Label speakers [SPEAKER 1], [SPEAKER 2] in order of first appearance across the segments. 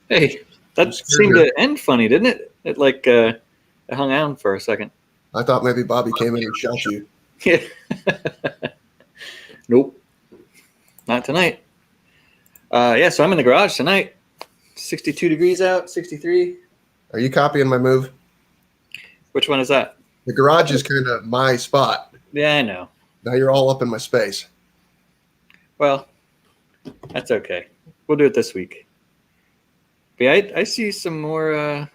[SPEAKER 1] Hey, that seemed to end funny, didn't it? It hung on for a second.
[SPEAKER 2] I thought maybe Bobby came in and shot you.
[SPEAKER 1] Yeah. Nope. Not tonight. So I'm in the garage tonight. 62 degrees out, 63.
[SPEAKER 2] Are you copying my move?
[SPEAKER 1] Which one is that?
[SPEAKER 2] The garage is kind of my spot.
[SPEAKER 1] Yeah, I know.
[SPEAKER 2] Now you're all up in my space.
[SPEAKER 1] Well, that's okay. We'll do it this week. But yeah, I see some more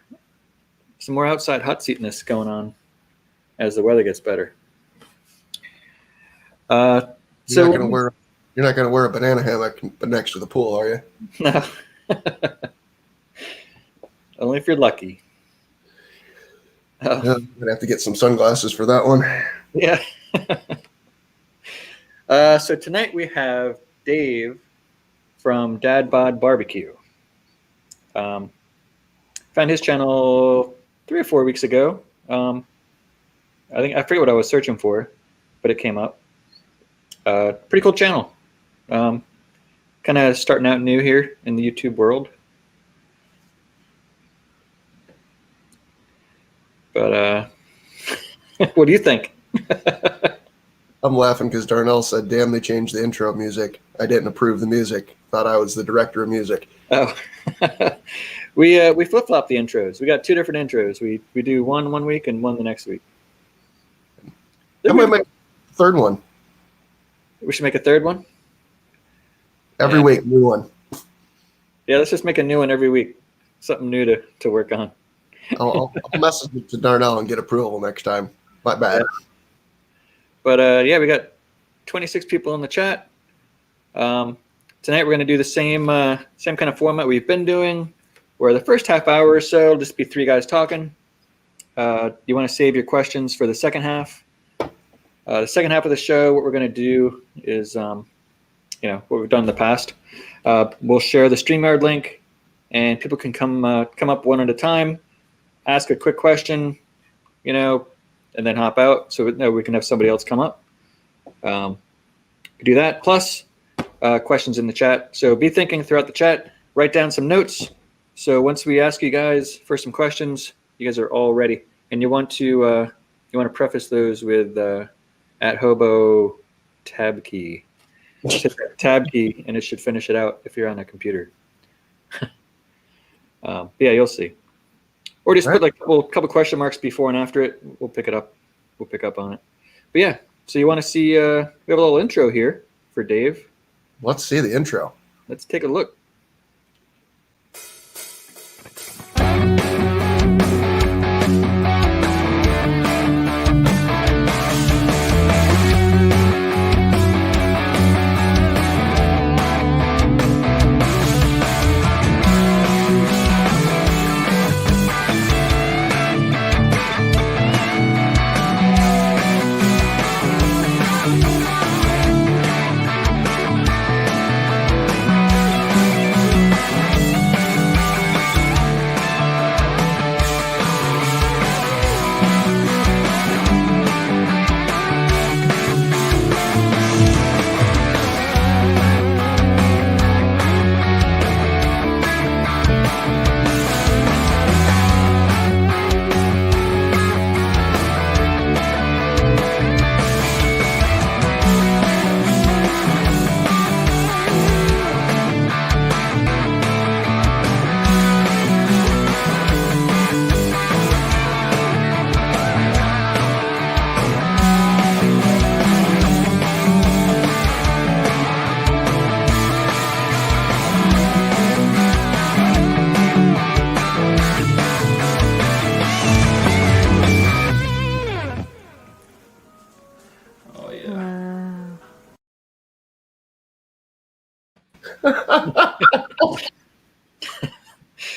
[SPEAKER 1] outside hot seatness going on as the weather gets better.
[SPEAKER 2] You're not gonna wear a banana hammock next to the pool, are you?
[SPEAKER 1] No. Only if you're lucky.
[SPEAKER 2] Yeah, I'm gonna have to get some sunglasses for that one.
[SPEAKER 1] Yeah. So tonight we have Dave from Dad Bod BBQ. Found his channel 3 or 4 weeks ago. I forget what I was searching for, but it came up. Pretty cool channel. Kind of starting out new here in the YouTube world. But what do you think?
[SPEAKER 2] I'm laughing because Darnell said, "Damn, they changed the intro music. I didn't approve the music. Thought I was the director of music."
[SPEAKER 1] Oh, we flip-flop the intros. We got 2 different intros. We do one week and one the next week.
[SPEAKER 2] I might make a third one.
[SPEAKER 1] We should make a third one?
[SPEAKER 2] Every week, new one.
[SPEAKER 1] Yeah, let's just make a new one every week. Something new to work on.
[SPEAKER 2] I'll message it to Darnell and get approval next time. My bad.
[SPEAKER 1] Yeah. But we got 26 people in the chat. Tonight we're going to do the same kind of format we've been doing, where the first half hour or so will just be 3 guys talking. You want to save your questions for the second half. The second half of the show, what we're going to do is, what we've done in the past. We'll share the StreamYard link, and people can come up one at a time, ask a quick question, and then hop out so we can have somebody else come up. Do that, plus questions in the chat. So be thinking throughout the chat. Write down some notes. So once we ask you guys for some questions, you guys are all ready. And you want to preface those with at Hobo tab key. Just hit that tab key, and it should finish it out if you're on a computer. Yeah, you'll see. Or just put like a couple question marks before and after it. We'll pick it up. We'll pick up on it. But yeah, so you want to see? We have a little intro here for Dave.
[SPEAKER 2] Let's see the intro.
[SPEAKER 1] Let's take a look.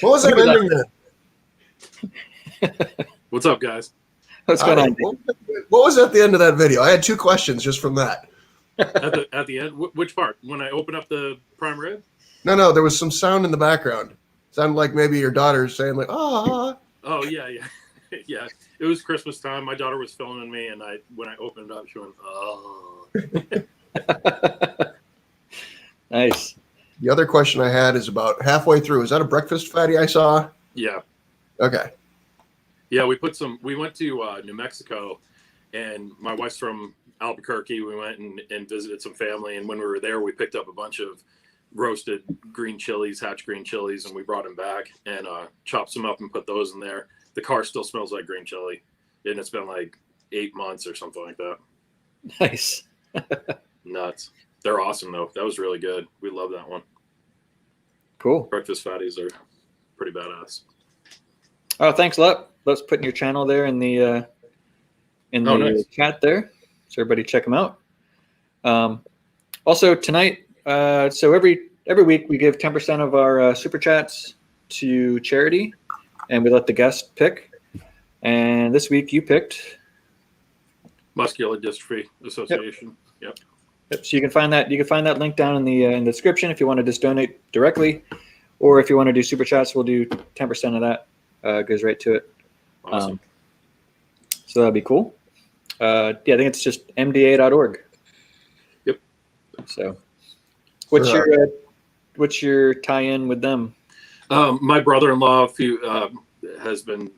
[SPEAKER 2] What was that ending there?
[SPEAKER 3] What's up, guys?
[SPEAKER 1] What's going on?
[SPEAKER 2] What was at the end of that video? I had 2 questions just from that.
[SPEAKER 3] At the end, which part? When I open up the prime rib?
[SPEAKER 2] No, there was some sound in the background. Sounded like maybe your daughter's saying like, "Ah."
[SPEAKER 3] Oh yeah. Yeah. It was Christmas time. My daughter was filming me, and when I opened it up, she went, "Oh."
[SPEAKER 1] Nice.
[SPEAKER 2] The other question I had is about halfway through. Is that a breakfast fatty I saw?
[SPEAKER 3] Yeah.
[SPEAKER 2] Okay.
[SPEAKER 3] Yeah, we went to New Mexico, and my wife's from Albuquerque. We went and visited some family, and when we were there, we picked up a bunch of roasted green chilies, hatch green chilies, and we brought them back and chopped some up and put those in there. The car still smells like green chili, and it's been like 8 months or something like that.
[SPEAKER 1] Nice.
[SPEAKER 3] Nuts. They're awesome, though. That was really good. We love that one.
[SPEAKER 1] Cool.
[SPEAKER 3] Breakfast fatties are pretty badass.
[SPEAKER 1] Oh, thanks a lot. Let's put your channel there in the
[SPEAKER 3] Nice.
[SPEAKER 1] chat there, so everybody check them out. Also tonight, so every week we give 10% of our super chats to charity, and we let the guest pick. And this week you picked
[SPEAKER 3] Muscular Dystrophy Association. Yep.
[SPEAKER 1] So you can find that link down in the description if you want to just donate directly, or if you want to do super chats, we'll do 10% of that. Goes right to it.
[SPEAKER 3] Awesome.
[SPEAKER 1] So that'd be cool. Yeah, I think it's just mda.org.
[SPEAKER 3] Yep.
[SPEAKER 1] So what's your tie-in with them?
[SPEAKER 3] My brother-in-law has been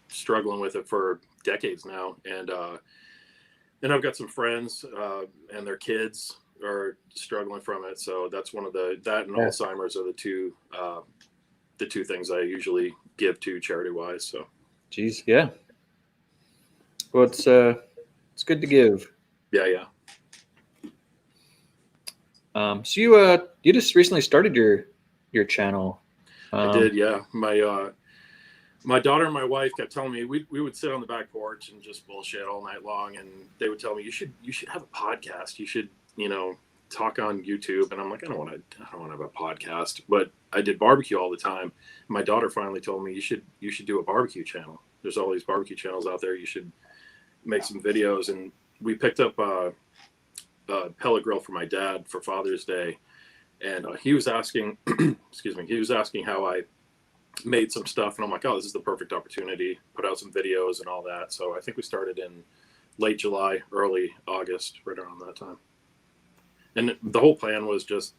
[SPEAKER 3] struggling with it for decades now, and I've got some friends and their kids are struggling from it. So that's one of that and Alzheimer's are the two things I usually give to charity-wise. So,
[SPEAKER 1] Geez, yeah. Well, it's good to give.
[SPEAKER 3] Yeah.
[SPEAKER 1] So you just recently started your channel.
[SPEAKER 3] I did, yeah. My daughter and my wife kept telling me we would sit on the back porch and just bullshit all night long, and they would tell me you should have a podcast. You should talk on YouTube. And I'm like, I don't want to have a podcast, but I did barbecue all the time. My daughter finally told me you should do a barbecue channel. There's all these barbecue channels out there. You should make some videos. And we picked up a pellet grill for my dad for Father's Day, and he was asking, he was asking how I made some stuff, and I'm like, oh, this is the perfect opportunity, put out some videos and all that. So I think we started in late July, early August, right around that time. And the whole plan was just,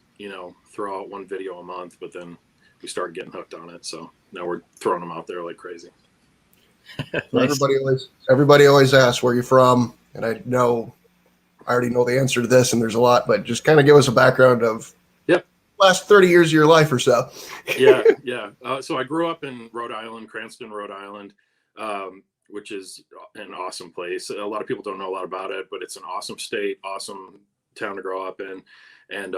[SPEAKER 3] throw out one video a month, but then we started getting hooked on it. So now we're throwing them out there like crazy.
[SPEAKER 1] Nice.
[SPEAKER 2] Everybody always asks where you're from, and I already know the answer to this, and there's a lot, but just kind of give us a background of last 30 years of your life or so.
[SPEAKER 3] Yeah. So I grew up in Rhode Island, Cranston, Rhode Island, which is an awesome place. A lot of people don't know a lot about it, but it's an awesome state, awesome town to grow up in. And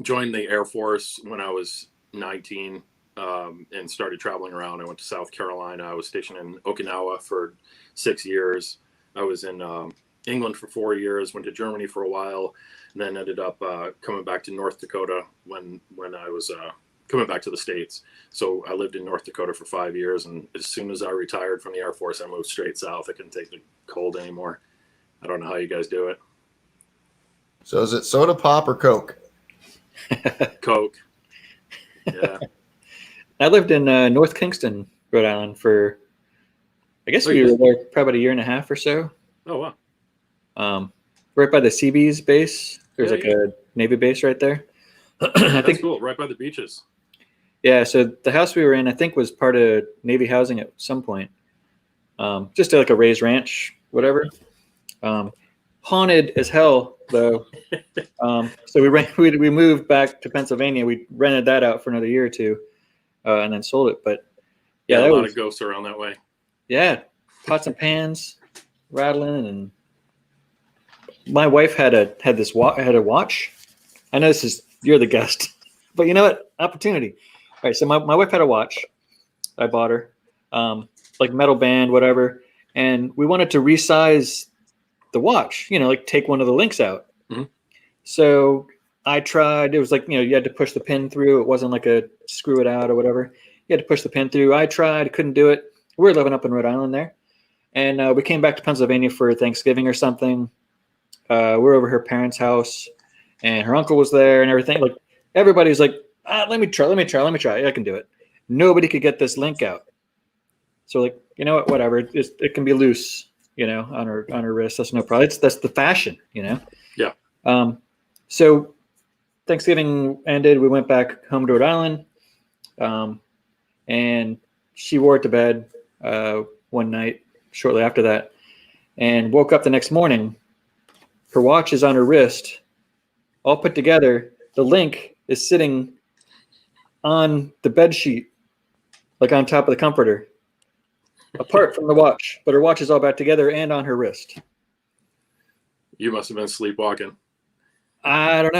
[SPEAKER 3] joined the Air Force when I was 19 and started traveling around. I went to South Carolina. I was stationed in Okinawa for 6 years. I was in England for 4 years, went to Germany for a while, and then ended up coming back to North Dakota when I was coming back to the States. So I lived in North Dakota for 5 years, and as soon as I retired from the Air Force, I moved straight south. I couldn't take the cold anymore. I don't know how you guys do it.
[SPEAKER 2] So is it soda pop or Coke?
[SPEAKER 3] Coke. Yeah.
[SPEAKER 1] I lived in North Kingston, Rhode Island for, I guess we were there probably about a year and a half or so.
[SPEAKER 3] Oh, wow.
[SPEAKER 1] Right by the Seabees base. There's a Navy base right there. I think
[SPEAKER 3] cool. Right by the beaches.
[SPEAKER 1] Yeah. So the house we were in, I think, was part of Navy housing at some point. Just like a raised ranch, whatever. Haunted as hell, though. So we moved back to Pennsylvania. We rented that out for another year or two, and then sold it. But
[SPEAKER 3] yeah, a lot of ghosts around that way.
[SPEAKER 1] Yeah, pots and pans rattling, and my wife had a watch. I know you're the guest, but you know what? Opportunity. All right, so my wife had a watch. I bought her, like metal band, whatever, and we wanted to resize the watch. Like take one of the links out.
[SPEAKER 3] Mm-hmm.
[SPEAKER 1] So I tried. It was like you had to push the pin through. It wasn't like a screw it out or whatever. You had to push the pin through. I tried, couldn't do it. We were living up in Rhode Island there. And we came back to Pennsylvania for Thanksgiving or something. We were over her parents' house, and her uncle was there and everything. Like everybody was like, let me try. I can do it. Nobody could get this link out. So like, you know what, whatever. It can be loose, on her wrist. That's no problem. That's the fashion,
[SPEAKER 3] Yeah.
[SPEAKER 1] So Thanksgiving ended, we went back home to Rhode Island, and she wore it to bed one night shortly after that, and woke up the next morning. Her watch is on her wrist, all put together. The link is sitting on the bed sheet, like on top of the comforter, apart from the watch. But her watch is all back together and on her wrist.
[SPEAKER 3] You must have been sleepwalking.
[SPEAKER 1] I don't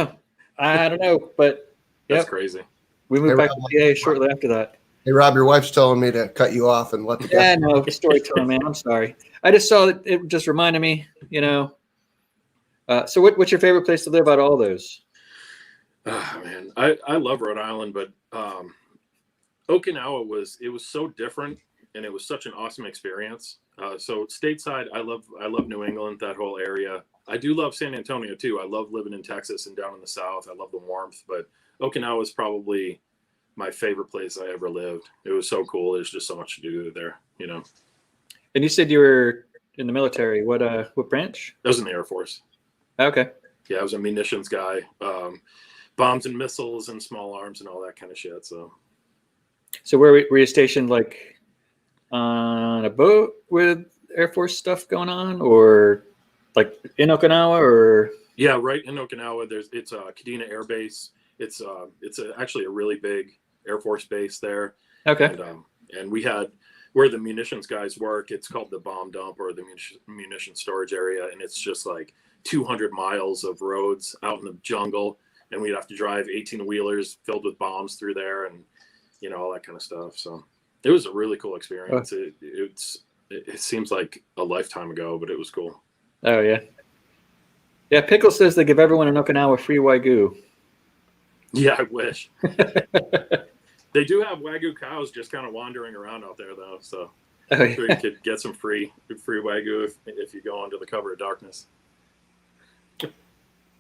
[SPEAKER 1] know, but
[SPEAKER 3] That's crazy.
[SPEAKER 1] We moved back to PA shortly after that.
[SPEAKER 2] Hey, Rob, your wife's telling me to cut you off and let the
[SPEAKER 1] guys. Yeah, no, storytelling, man. I'm sorry. I just saw that it just reminded me, So what's your favorite place to live out of all those?
[SPEAKER 3] Man, I love Rhode Island, but Okinawa was so different, and it was such an awesome experience. So stateside, I love New England, that whole area. I do love San Antonio too. I love living in Texas and down in the South. I love the warmth, but Okinawa is probably my favorite place I ever lived. It was so cool. There's just so much to do there,
[SPEAKER 1] And you said you were in the military. What branch?
[SPEAKER 3] I was in the Air Force.
[SPEAKER 1] Okay.
[SPEAKER 3] Yeah, I was a munitions guy. Bombs and missiles and small arms and all that kind of shit.
[SPEAKER 1] So where were you stationed, like on a boat with Air Force stuff going on, or like in Okinawa, or? Yeah,
[SPEAKER 3] right in Okinawa. It's a Kadena Air Base. It's actually a really big Air Force base there.
[SPEAKER 1] Okay.
[SPEAKER 3] And we had where the munitions guys work. It's called the bomb dump or the munition storage area, and it's just like 200 miles of roads out in the jungle, and we'd have to drive 18-wheelers filled with bombs through there, and all that kind of stuff. So it was a really cool experience. Oh. It seems like a lifetime ago, but it was cool.
[SPEAKER 1] Oh yeah. Yeah, Pickle says they give everyone in Okinawa free Wagyu.
[SPEAKER 3] Yeah, I wish. They do have Wagyu cows just kind of wandering around out there, though. So you could get some free Wagyu if you go under the cover of darkness.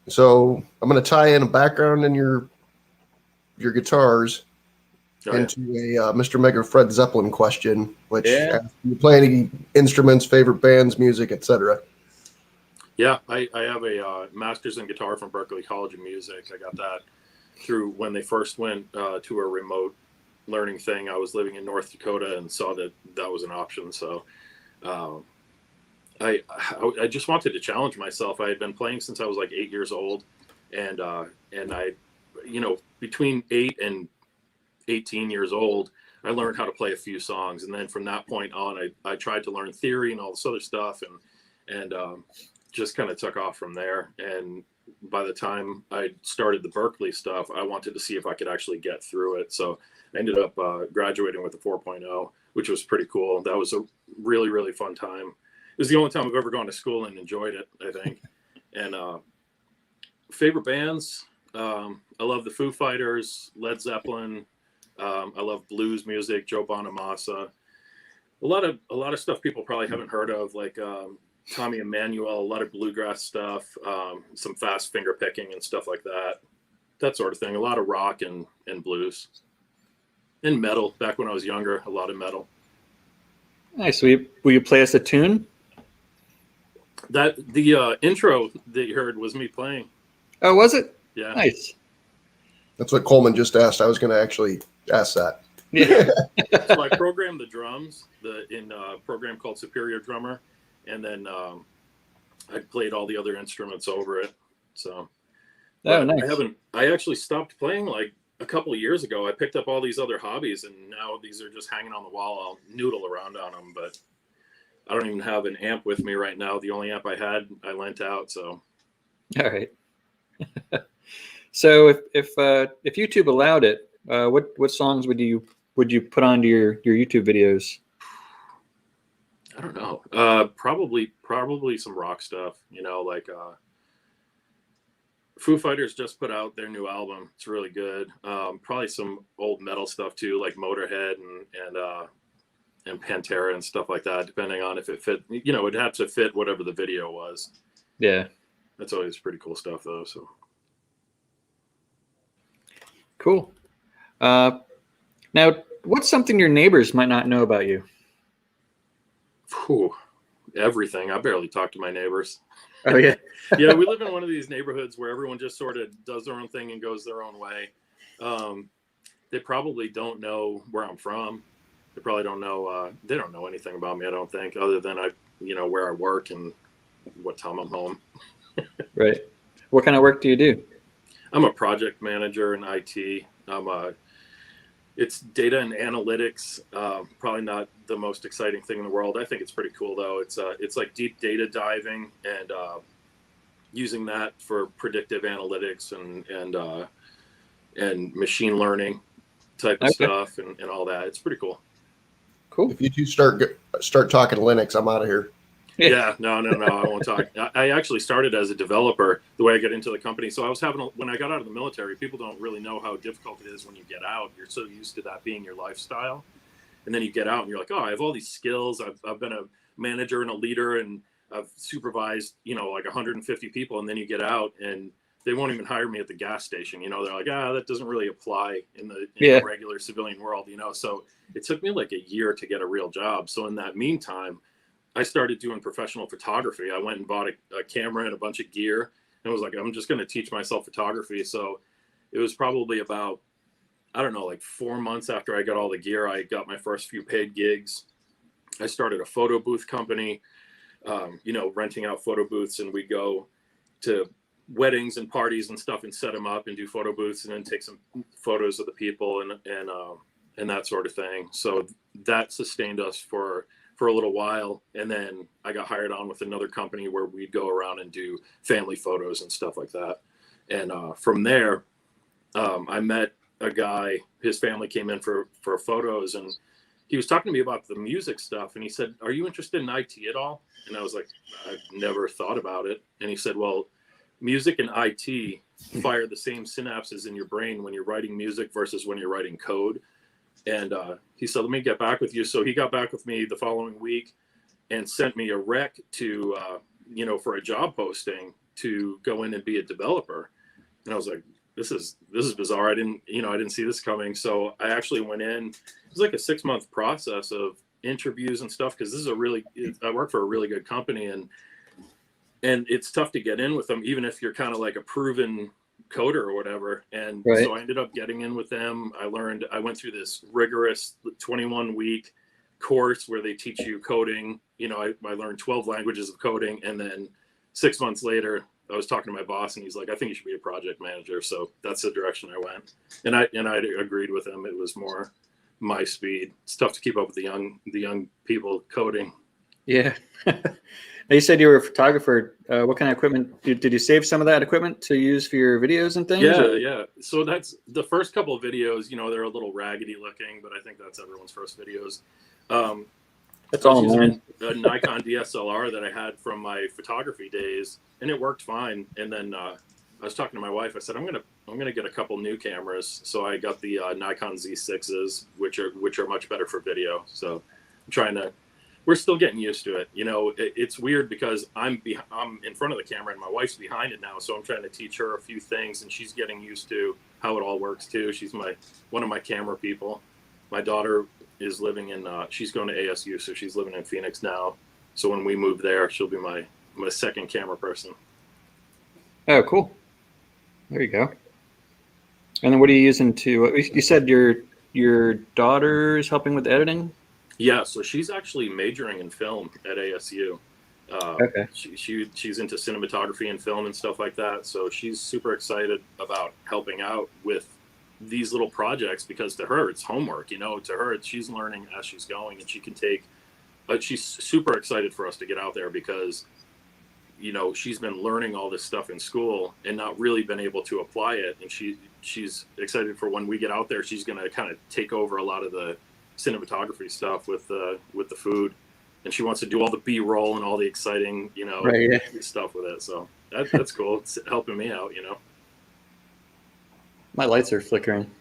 [SPEAKER 2] So I'm going to tie in a background in your guitars into a Mr. Mega Fred Zeppelin question, which you play any instruments, favorite bands, music, etc.
[SPEAKER 3] Yeah, I have a master's in guitar from Berklee College of Music. I got that through when they first went to a remote learning thing. I was living in North Dakota and saw that was an option. So I just wanted to challenge myself. I had been playing since I was like 8 years old, and I, between 8 and 18 years old, I learned how to play a few songs, and then from that point on, I tried to learn theory and all this other stuff, and just kind of took off from there. And by the time I started the Berklee stuff, I wanted to see if I could actually get through it. So I ended up graduating with a 4.0, which was pretty cool. That was a really, really fun time. It was the only time I've ever gone to school and enjoyed it, I think. And favorite bands, I love the Foo Fighters, Led Zeppelin. I love blues music, Joe Bonamassa. A lot of stuff people probably haven't heard of, like Tommy Emmanuel, a lot of bluegrass stuff, some fast finger picking and stuff like that sort of thing. A lot of rock and blues and metal. Back when I was younger, a lot of metal.
[SPEAKER 1] Nice. Will you play us a tune?
[SPEAKER 3] That the intro that you heard was me playing.
[SPEAKER 1] Oh, was it?
[SPEAKER 3] Yeah.
[SPEAKER 1] Nice.
[SPEAKER 2] That's what Coleman just asked. I was going to actually ask that.
[SPEAKER 1] Yeah.
[SPEAKER 3] So I programmed the drums in a program called Superior Drummer, and then I played all the other instruments over it. So
[SPEAKER 1] nice.
[SPEAKER 3] I actually stopped playing like a couple of years ago. I picked up all these other hobbies, and now these are just hanging on the wall. I'll noodle around on them, but I don't even have an amp with me right now. The only amp I had, I lent out. So,
[SPEAKER 1] all right. So if YouTube allowed it, what songs would you put onto your YouTube videos?
[SPEAKER 3] I don't know. Probably some rock stuff. Like Foo Fighters just put out their new album. It's really good. Probably some old metal stuff too, like Motorhead and Pantera and stuff like that, depending on if it fit. It'd have to fit whatever the video was.
[SPEAKER 1] Yeah.
[SPEAKER 3] That's always pretty cool stuff, though. So
[SPEAKER 1] cool. Now, what's something your neighbors might not know about you?
[SPEAKER 3] Everything. I barely talk to my neighbors.
[SPEAKER 1] Oh yeah.
[SPEAKER 3] Yeah, we live in one of these neighborhoods where everyone just sort of does their own thing and goes their own way. They probably don't know where I'm from. They probably don't know. They don't know anything about me, I don't think, other than where I work and what time I'm home.
[SPEAKER 1] Right. What kind of work do you do?
[SPEAKER 3] I'm a project manager in IT. It's data and analytics. Probably not the most exciting thing in the world. I think it's pretty cool though. It's like deep data diving and using that for predictive analytics and machine learning type of stuff and all that. It's pretty cool.
[SPEAKER 2] Cool. If you two start talking Linux, I'm out of here.
[SPEAKER 3] Yeah, no, I won't talk. I actually started as a developer the way I got into the company. So when I got out of the military, people don't really know how difficult it is when you get out. You're so used to that being your lifestyle. And then you get out and you're like, oh, I have all these skills. I've been a manager and a leader and I've supervised, like 150 people. And then you get out and they won't even hire me at the gas station. They're like, that doesn't really apply in the regular civilian world, So it took me like a year to get a real job. So in that meantime, I started doing professional photography. I went and bought a camera and a bunch of gear and was like, I'm just going to teach myself photography. So it was probably about, I don't know, like 4 months after I got all the gear, I got my first few paid gigs. I started a photo booth company, renting out photo booths, and we'd go to weddings and parties and stuff and set them up and do photo booths and then take some photos of the people and that sort of thing. So that sustained us for a little while. And then I got hired on with another company where we'd go around and do family photos and stuff like that. And from there, I met a guy, his family came in for photos, and he was talking to me about the music stuff. And he said, are you interested in IT at all? And I was like, I've never thought about it. And he said, well, music and IT fire the same synapses in your brain when you're writing music versus when you're writing code. And he said, let me get back with you. So he got back with me the following week and sent me a rec to, for a job posting to go in and be a developer. And I was like, this is bizarre. I didn't see this coming. So I actually went in. It was like a 6-month process of interviews and stuff, because I work for a really good company, and it's tough to get in with them, even if you're kind of like a proven coder or whatever. And so I ended up getting in with them. I went through this rigorous 21-week course where they teach you coding. I learned 12 languages of coding, and then 6 months later, I was talking to my boss, and he's like, I think you should be a project manager. So that's the direction I went. And I agreed with him. It was more my speed. It's tough to keep up with the young people coding.
[SPEAKER 1] Yeah. You said you were a photographer. What kind of equipment did you save some of that equipment to use for your videos and things?
[SPEAKER 3] Yeah. So that's the first couple of videos, they're a little raggedy looking, but I think that's everyone's first videos.
[SPEAKER 1] That's all I'm
[SPEAKER 3] using a Nikon DSLR that I had from my photography days, and it worked fine. And then I was talking to my wife. I said, I'm gonna get a couple new cameras. So I got the Nikon Z6s, which are much better for video. So we're still getting used to it. It's weird because I'm in front of the camera and my wife's behind it now. So I'm trying to teach her a few things, and she's getting used to how it all works too. She's one of my camera people. My daughter is living she's going to ASU, so she's living in Phoenix now. So when we move there, she'll be my second camera person.
[SPEAKER 1] Oh, cool. There you go. And then what are you using you said your daughter's helping with editing?
[SPEAKER 3] Yeah, so she's actually majoring in film at ASU.
[SPEAKER 1] Okay.
[SPEAKER 3] She's into cinematography and film and stuff like that. So she's super excited about helping out with these little projects, because to her it's homework. To her she's learning as she's going, and she can take. But she's super excited for us to get out there because, she's been learning all this stuff in school and not really been able to apply it. And she's excited for when we get out there. She's going to kind of take over a lot of the cinematography stuff with the food, and she wants to do all the B-roll and all the exciting stuff with it. So that's cool. It's helping me out.
[SPEAKER 1] My lights are flickering.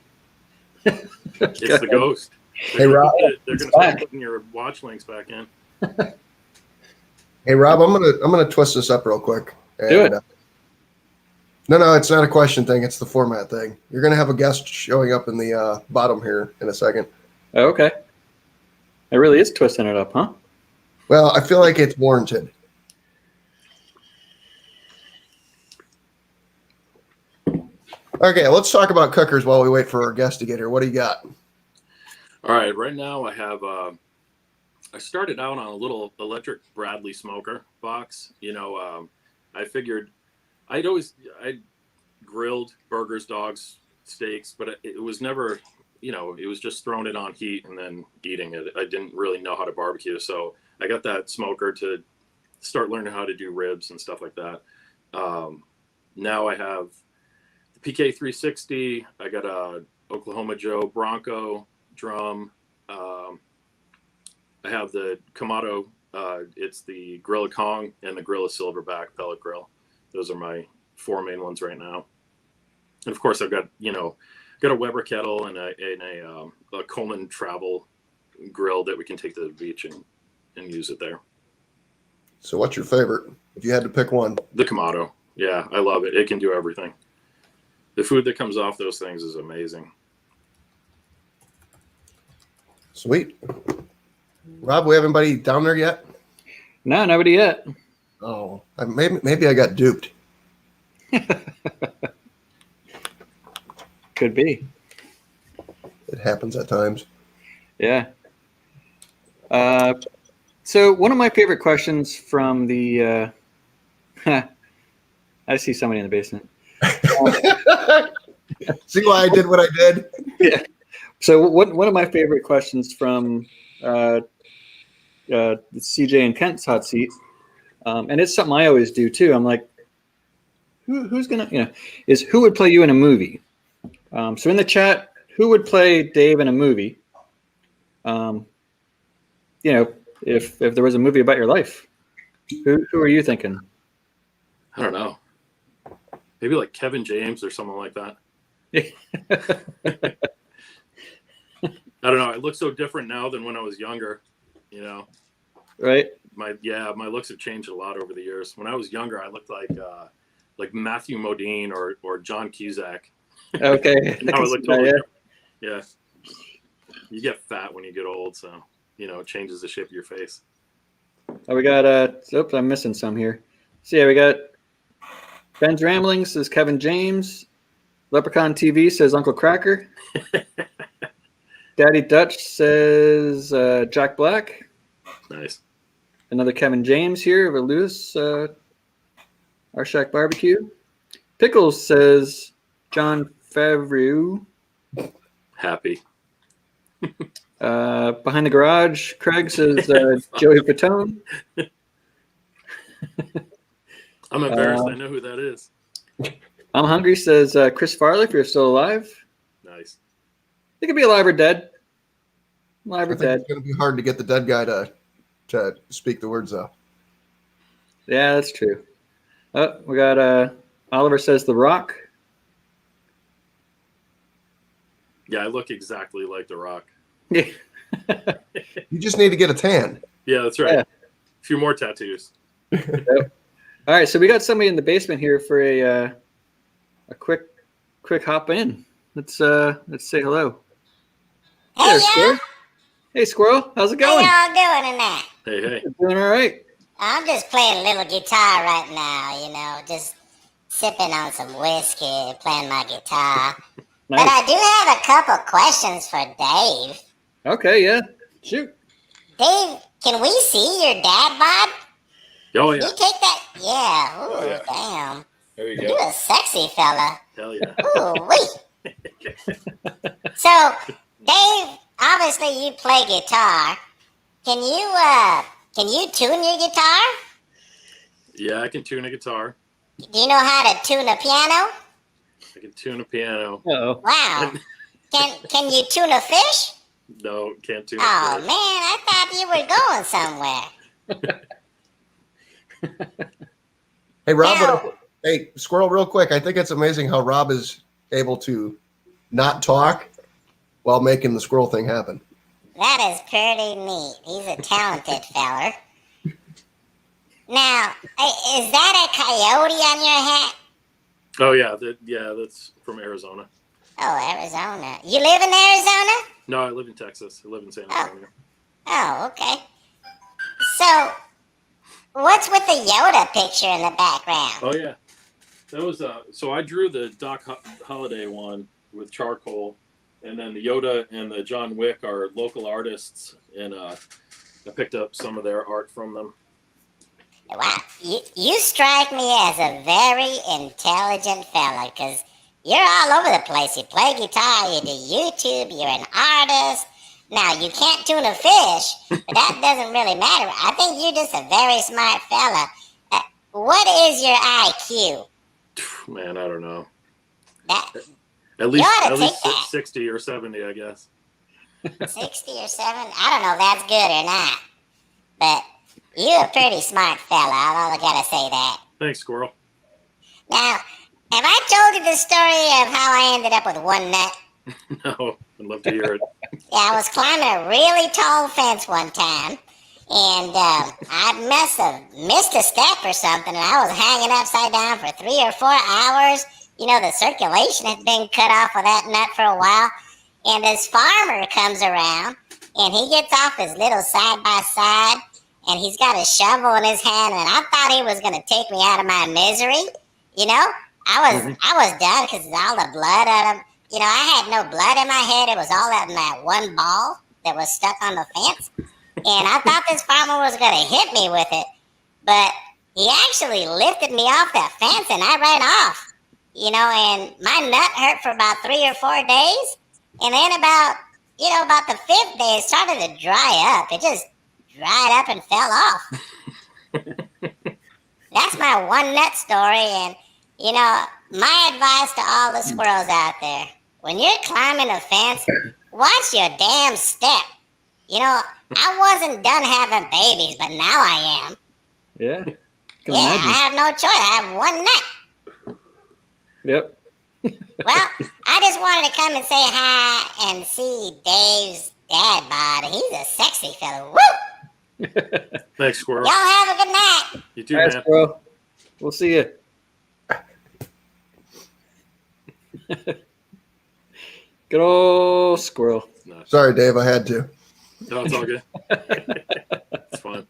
[SPEAKER 3] It's the ghost.
[SPEAKER 2] Hey Rob,
[SPEAKER 3] they're gonna start putting your watch links back in.
[SPEAKER 2] Hey Rob, I'm gonna twist this up real quick.
[SPEAKER 1] Do it.
[SPEAKER 2] No, it's not a question thing. It's the format thing. You're gonna have a guest showing up in the bottom here in a second.
[SPEAKER 1] Oh, okay. It really is twisting it up, huh?
[SPEAKER 2] Well, I feel like it's warranted. Okay, let's talk about cookers while we wait for our guest to get here. What do you got?
[SPEAKER 3] All right, right now I have. I started out on a little electric Bradley smoker box. I figured I grilled burgers, dogs, steaks, but it was never, it was just throwing it on heat and then eating it. I didn't really know how to barbecue, so I got that smoker to start learning how to do ribs and stuff like that. Now I have the PK 360. I got a Oklahoma Joe Bronco drum. I have the Kamado. It's the Gorilla Kong and the Gorilla Silverback pellet grill. Those are my 4 main ones right now. And of course, I've got a Weber kettle and a Coleman travel grill that we can take to the beach and use it there.
[SPEAKER 2] So what's your favorite? If you had to pick one.
[SPEAKER 3] The Kamado. Yeah, I love it. It can do everything. The food that comes off those things is amazing.
[SPEAKER 2] Sweet. Rob, we have anybody down there yet?
[SPEAKER 1] No, nobody yet.
[SPEAKER 2] Oh, maybe I got duped.
[SPEAKER 1] Could be.
[SPEAKER 2] It happens at times.
[SPEAKER 1] Yeah. So one of my favorite questions from the I see somebody in the basement.
[SPEAKER 2] See why I did what I did?
[SPEAKER 1] Yeah. So one of my favorite questions from CJ and Kent's hot seat, and it's something I always do too. I'm like, who's gonna, is who would play you in a movie? So in the chat, who would play Dave in a movie? If there was a movie about your life, who are you thinking?
[SPEAKER 3] I don't know. Maybe like Kevin James or someone like that. I don't know. I look so different now than when I was younger,
[SPEAKER 1] Right?
[SPEAKER 3] My looks have changed a lot over the years. When I was younger, I looked like Matthew Modine or John Cusack.
[SPEAKER 1] Okay.
[SPEAKER 3] Now I look totally different. Yeah. You get fat when you get old, so it changes the shape of your face.
[SPEAKER 1] Oh, we got I'm missing some here. So yeah, we got Ben's Ramblings says Kevin James. Leprechaun TV says Uncle Cracker. Daddy Dutch says Jack Black.
[SPEAKER 3] Nice.
[SPEAKER 1] Another Kevin James here over Lewis. Our Shack Barbecue. Pickles says John Favreau.
[SPEAKER 3] Happy.
[SPEAKER 1] Behind the Garage, Craig says Joey Fatone.
[SPEAKER 3] I'm embarrassed. I know who that is.
[SPEAKER 1] I'm Hungry says Chris Farley, if you're still alive.
[SPEAKER 3] Nice.
[SPEAKER 1] He could be alive or dead. Alive or dead.
[SPEAKER 2] It's going to be hard to get the dead guy to speak the words out.
[SPEAKER 1] Yeah, that's true. Oh, we got Oliver says The Rock.
[SPEAKER 3] Yeah, I look exactly like The Rock.
[SPEAKER 1] Yeah.
[SPEAKER 2] You just need to get a tan.
[SPEAKER 3] Yeah, that's right.
[SPEAKER 1] Yeah.
[SPEAKER 3] A few more tattoos.
[SPEAKER 1] Yep. All right, so we got somebody in the basement here for a quick hop in. Let's say hello.
[SPEAKER 4] Hey,
[SPEAKER 1] There,
[SPEAKER 4] y'all.
[SPEAKER 1] Squirrel. Hey, Squirrel. How's it
[SPEAKER 4] How
[SPEAKER 1] going?
[SPEAKER 4] y'all doing tonight?
[SPEAKER 3] Hey.
[SPEAKER 1] Doing all right.
[SPEAKER 4] I'm just playing a little guitar right now, just sipping on some whiskey, playing my guitar.
[SPEAKER 1] Nice.
[SPEAKER 4] But I do have a couple questions for Dave.
[SPEAKER 1] Okay, yeah. Shoot.
[SPEAKER 4] Dave, can we see your dad bod?
[SPEAKER 3] Oh,
[SPEAKER 4] You
[SPEAKER 3] yeah.
[SPEAKER 4] take that? Yeah. Ooh,
[SPEAKER 3] Oh, yeah.
[SPEAKER 4] damn.
[SPEAKER 3] There you
[SPEAKER 4] You're
[SPEAKER 3] go.
[SPEAKER 4] a sexy fella.
[SPEAKER 3] Hell yeah.
[SPEAKER 4] Ooh, wait. So, Dave, obviously you play guitar. Can you tune your guitar?
[SPEAKER 3] Yeah, I can tune a guitar.
[SPEAKER 4] Do you know how to tune a piano?
[SPEAKER 3] I can tune a piano.
[SPEAKER 1] Uh-oh.
[SPEAKER 4] Wow. Can you tune a fish?
[SPEAKER 3] No, can't tune
[SPEAKER 4] Oh
[SPEAKER 3] a
[SPEAKER 4] man,
[SPEAKER 3] fish.
[SPEAKER 4] I thought you were going somewhere.
[SPEAKER 2] Hey, Rob.
[SPEAKER 4] Now-
[SPEAKER 2] Hey, Squirrel, real quick. I think it's amazing how Rob is able to not talk while making the squirrel thing happen.
[SPEAKER 4] That is pretty neat. He's a talented feller. Now, is that a coyote on your hat?
[SPEAKER 3] Oh, yeah. That's from Arizona.
[SPEAKER 4] Oh, Arizona. You live in Arizona?
[SPEAKER 3] No, I live in Texas. I live in San Antonio.
[SPEAKER 4] Oh, okay. So, what's with the Yoda picture in the background?
[SPEAKER 3] Oh, yeah. That was so I drew the Doc Holliday one with charcoal, and then the Yoda and the John Wick are local artists, and I picked up some of their art from them.
[SPEAKER 4] Wow, you strike me as a very intelligent fella, because you're all over the place. You play guitar, you do YouTube, you're an artist. Now, you can't tune a fish, but that doesn't really matter. I think you're just a very smart fella. What is your IQ?
[SPEAKER 3] Man, I don't know.
[SPEAKER 4] At
[SPEAKER 3] least 60 or 70, I guess.
[SPEAKER 4] 60 or 7? I don't know if that's good or not. But you're a pretty smart fella. I gotta say that.
[SPEAKER 3] Thanks, Squirrel.
[SPEAKER 4] Now, have I told you the story of how I ended up with one nut?
[SPEAKER 3] No, I'd love to hear it.
[SPEAKER 4] Yeah, I was climbing a really tall fence one time, and I must have missed a step or something, and I was hanging upside down for 3 or 4 hours. You know, the circulation had been cut off of that nut for a while, and this farmer comes around, and he gets off his little side-by-side, and he's got a shovel in his hand, and I thought he was going to take me out of my misery. You know, I was done because all the blood out of, you know, I had no blood in my head. It was all out in that one ball that was stuck on the fence. And I thought this farmer was going to hit me with it. But he actually lifted me off that fence and I ran off. You know, and my nut hurt for about 3 or 4 days. And then about the 5th day, it started to dry up. It just dried up and fell off. That's my one nut story. And, you know, my advice to all the squirrels out there, when you're climbing a fence, watch your damn step. You know, I wasn't done having babies, but now I am.
[SPEAKER 1] Yeah.
[SPEAKER 4] I have no choice. I have one nut.
[SPEAKER 1] Yep.
[SPEAKER 4] Well, I just wanted to come and say hi and see Dave's dad bod. He's a sexy fellow. Woo!
[SPEAKER 3] Thanks, Squirrel.
[SPEAKER 4] Y'all have a good night.
[SPEAKER 3] You too,
[SPEAKER 1] Thanks,
[SPEAKER 3] man.
[SPEAKER 1] bro. We'll see you. Good old Squirrel.
[SPEAKER 3] No,
[SPEAKER 2] Sorry, Dave, I had to.
[SPEAKER 3] no, it's all good. It's fun.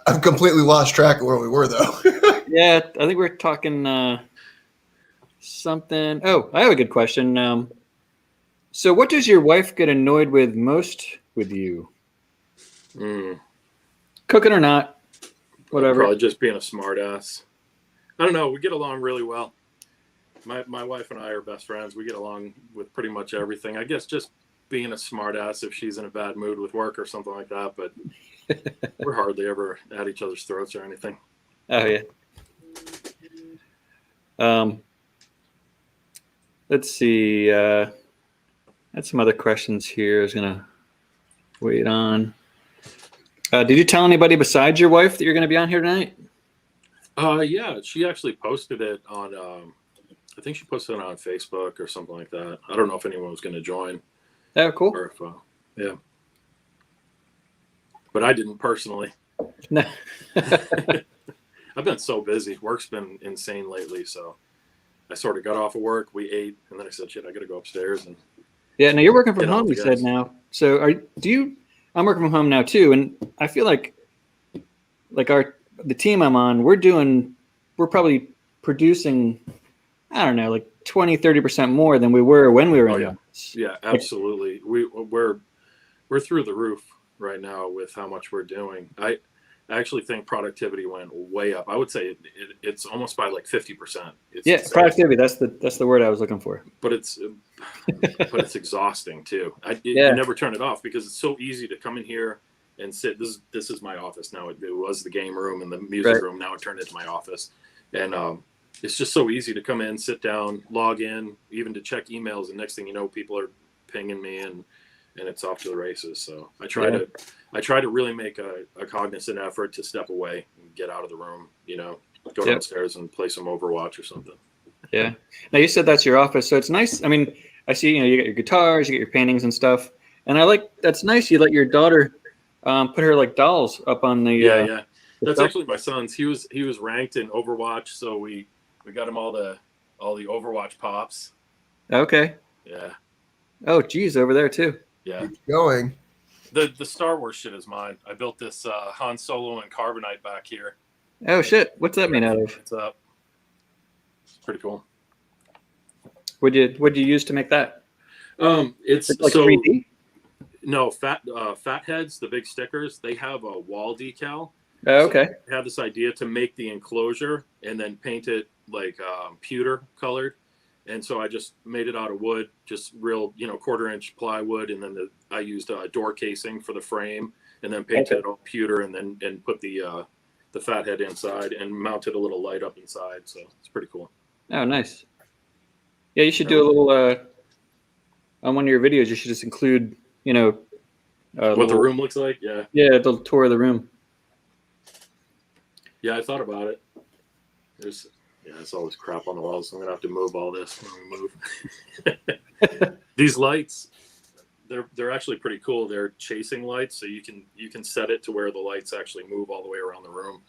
[SPEAKER 2] I've completely lost track of where we were, though.
[SPEAKER 1] Yeah, I think we're talking something. Oh, I have a good question. So what does your wife get annoyed with most with you? Cooking or not? Whatever.
[SPEAKER 3] Probably just being a smart ass. I don't know. We get along really well. My wife and I are best friends. We get along with pretty much everything. I guess just being a smart ass if she's in a bad mood with work or something like that. But we're hardly ever at each other's throats or anything.
[SPEAKER 1] Oh, yeah. Let's see. I had some other questions here I was going to wait on. Did you tell anybody besides your wife that you're going to be on here tonight?
[SPEAKER 3] Yeah, she actually posted it on, I think she posted it on Facebook or something like that. I don't know if anyone was going to join.
[SPEAKER 1] Oh, cool.
[SPEAKER 3] Or if, yeah. But I didn't personally.
[SPEAKER 1] No.
[SPEAKER 3] I've been so busy. Work's been insane lately, so I sort of got off of work. We ate, and then I said, "Shit, I got to go upstairs." And
[SPEAKER 1] yeah, now you're working from
[SPEAKER 3] get on
[SPEAKER 1] home.
[SPEAKER 3] with
[SPEAKER 1] You
[SPEAKER 3] the
[SPEAKER 1] said
[SPEAKER 3] guys.
[SPEAKER 1] now. So I'm working from home now too, and I feel like the team I'm on, we're probably producing, I don't know, like 20-30% more than we were when we were in the office.
[SPEAKER 3] Yeah, absolutely. We're through the roof right now with how much we're doing. I actually think productivity went way up. I would say it's almost by like 50%.
[SPEAKER 1] Yeah, productivity. That's the word I was looking for.
[SPEAKER 3] But it's exhausting too.
[SPEAKER 1] Yeah.
[SPEAKER 3] You never turn it off because it's so easy to come in here and sit. This is my office now. It was the game room and the music room. Now it turned into my office, and it's just so easy to come in, sit down, log in, even to check emails. And next thing you know, people are pinging me and it's off to the races. So I try to really make a cognizant effort to step away and get out of the room, go downstairs and play some Overwatch or something.
[SPEAKER 1] Yeah. Now you said that's your office, so it's nice. I mean, I see, you got your guitars, you got your paintings and stuff. And that's nice. You let your daughter put her like dolls up on the
[SPEAKER 3] Yeah. That's
[SPEAKER 1] stuff.
[SPEAKER 3] actually my son's. He was ranked in Overwatch, so we got him all the Overwatch pops.
[SPEAKER 1] Okay.
[SPEAKER 3] Yeah.
[SPEAKER 1] Oh, geez, over there too.
[SPEAKER 3] Yeah.
[SPEAKER 2] Keep going.
[SPEAKER 3] The Star Wars shit is mine. I built this Han Solo and Carbonite back here.
[SPEAKER 1] Oh shit! What's that made out of?
[SPEAKER 3] It's up. It's pretty cool.
[SPEAKER 1] What'd you use to make that?
[SPEAKER 3] It's
[SPEAKER 1] Like
[SPEAKER 3] so
[SPEAKER 1] 3D?
[SPEAKER 3] no fat heads, the big stickers. They have a wall decal.
[SPEAKER 1] Oh, okay.
[SPEAKER 3] So I had this idea to make the enclosure and then paint it like pewter colored. And so I just made it out of wood, just real, 1/4-inch plywood, and then I used a door casing for the frame, and then painted it all pewter, and then put the fat head inside and mounted a little light up inside. So it's pretty cool.
[SPEAKER 1] Oh, nice. Yeah, you should do a little on one of your videos. You should just include,
[SPEAKER 3] What the room looks like, yeah.
[SPEAKER 1] Yeah, the tour of the room.
[SPEAKER 3] Yeah, I thought about it. It's always crap on the walls, so I'm gonna have to move all this when we move. These lights, they're actually pretty cool. They're chasing lights, so you can set it to where the lights actually move all the way around the room.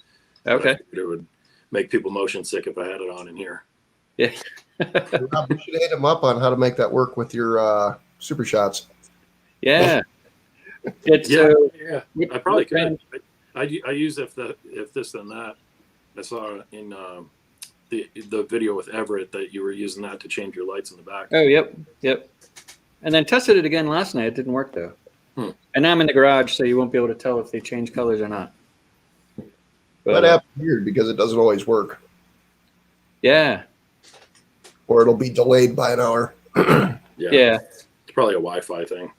[SPEAKER 1] Okay.
[SPEAKER 3] It would make people motion sick if I had it on in here.
[SPEAKER 1] Yeah.
[SPEAKER 2] Rob, you should hit him up on how to make that work with your super shots.
[SPEAKER 1] Yeah.
[SPEAKER 3] Yeah. I probably could. I use if this then that. I saw in the video with Everett that you were using that to change your lights in the back.
[SPEAKER 1] Oh, yep. And then tested it again last night. It didn't work though. And now I'm in the garage, so you won't be able to tell if they change colors or not. But
[SPEAKER 2] That app's weird because it doesn't always work,
[SPEAKER 1] yeah.
[SPEAKER 2] or it'll be delayed by an hour.
[SPEAKER 1] Yeah.
[SPEAKER 3] It's probably a Wi-Fi thing.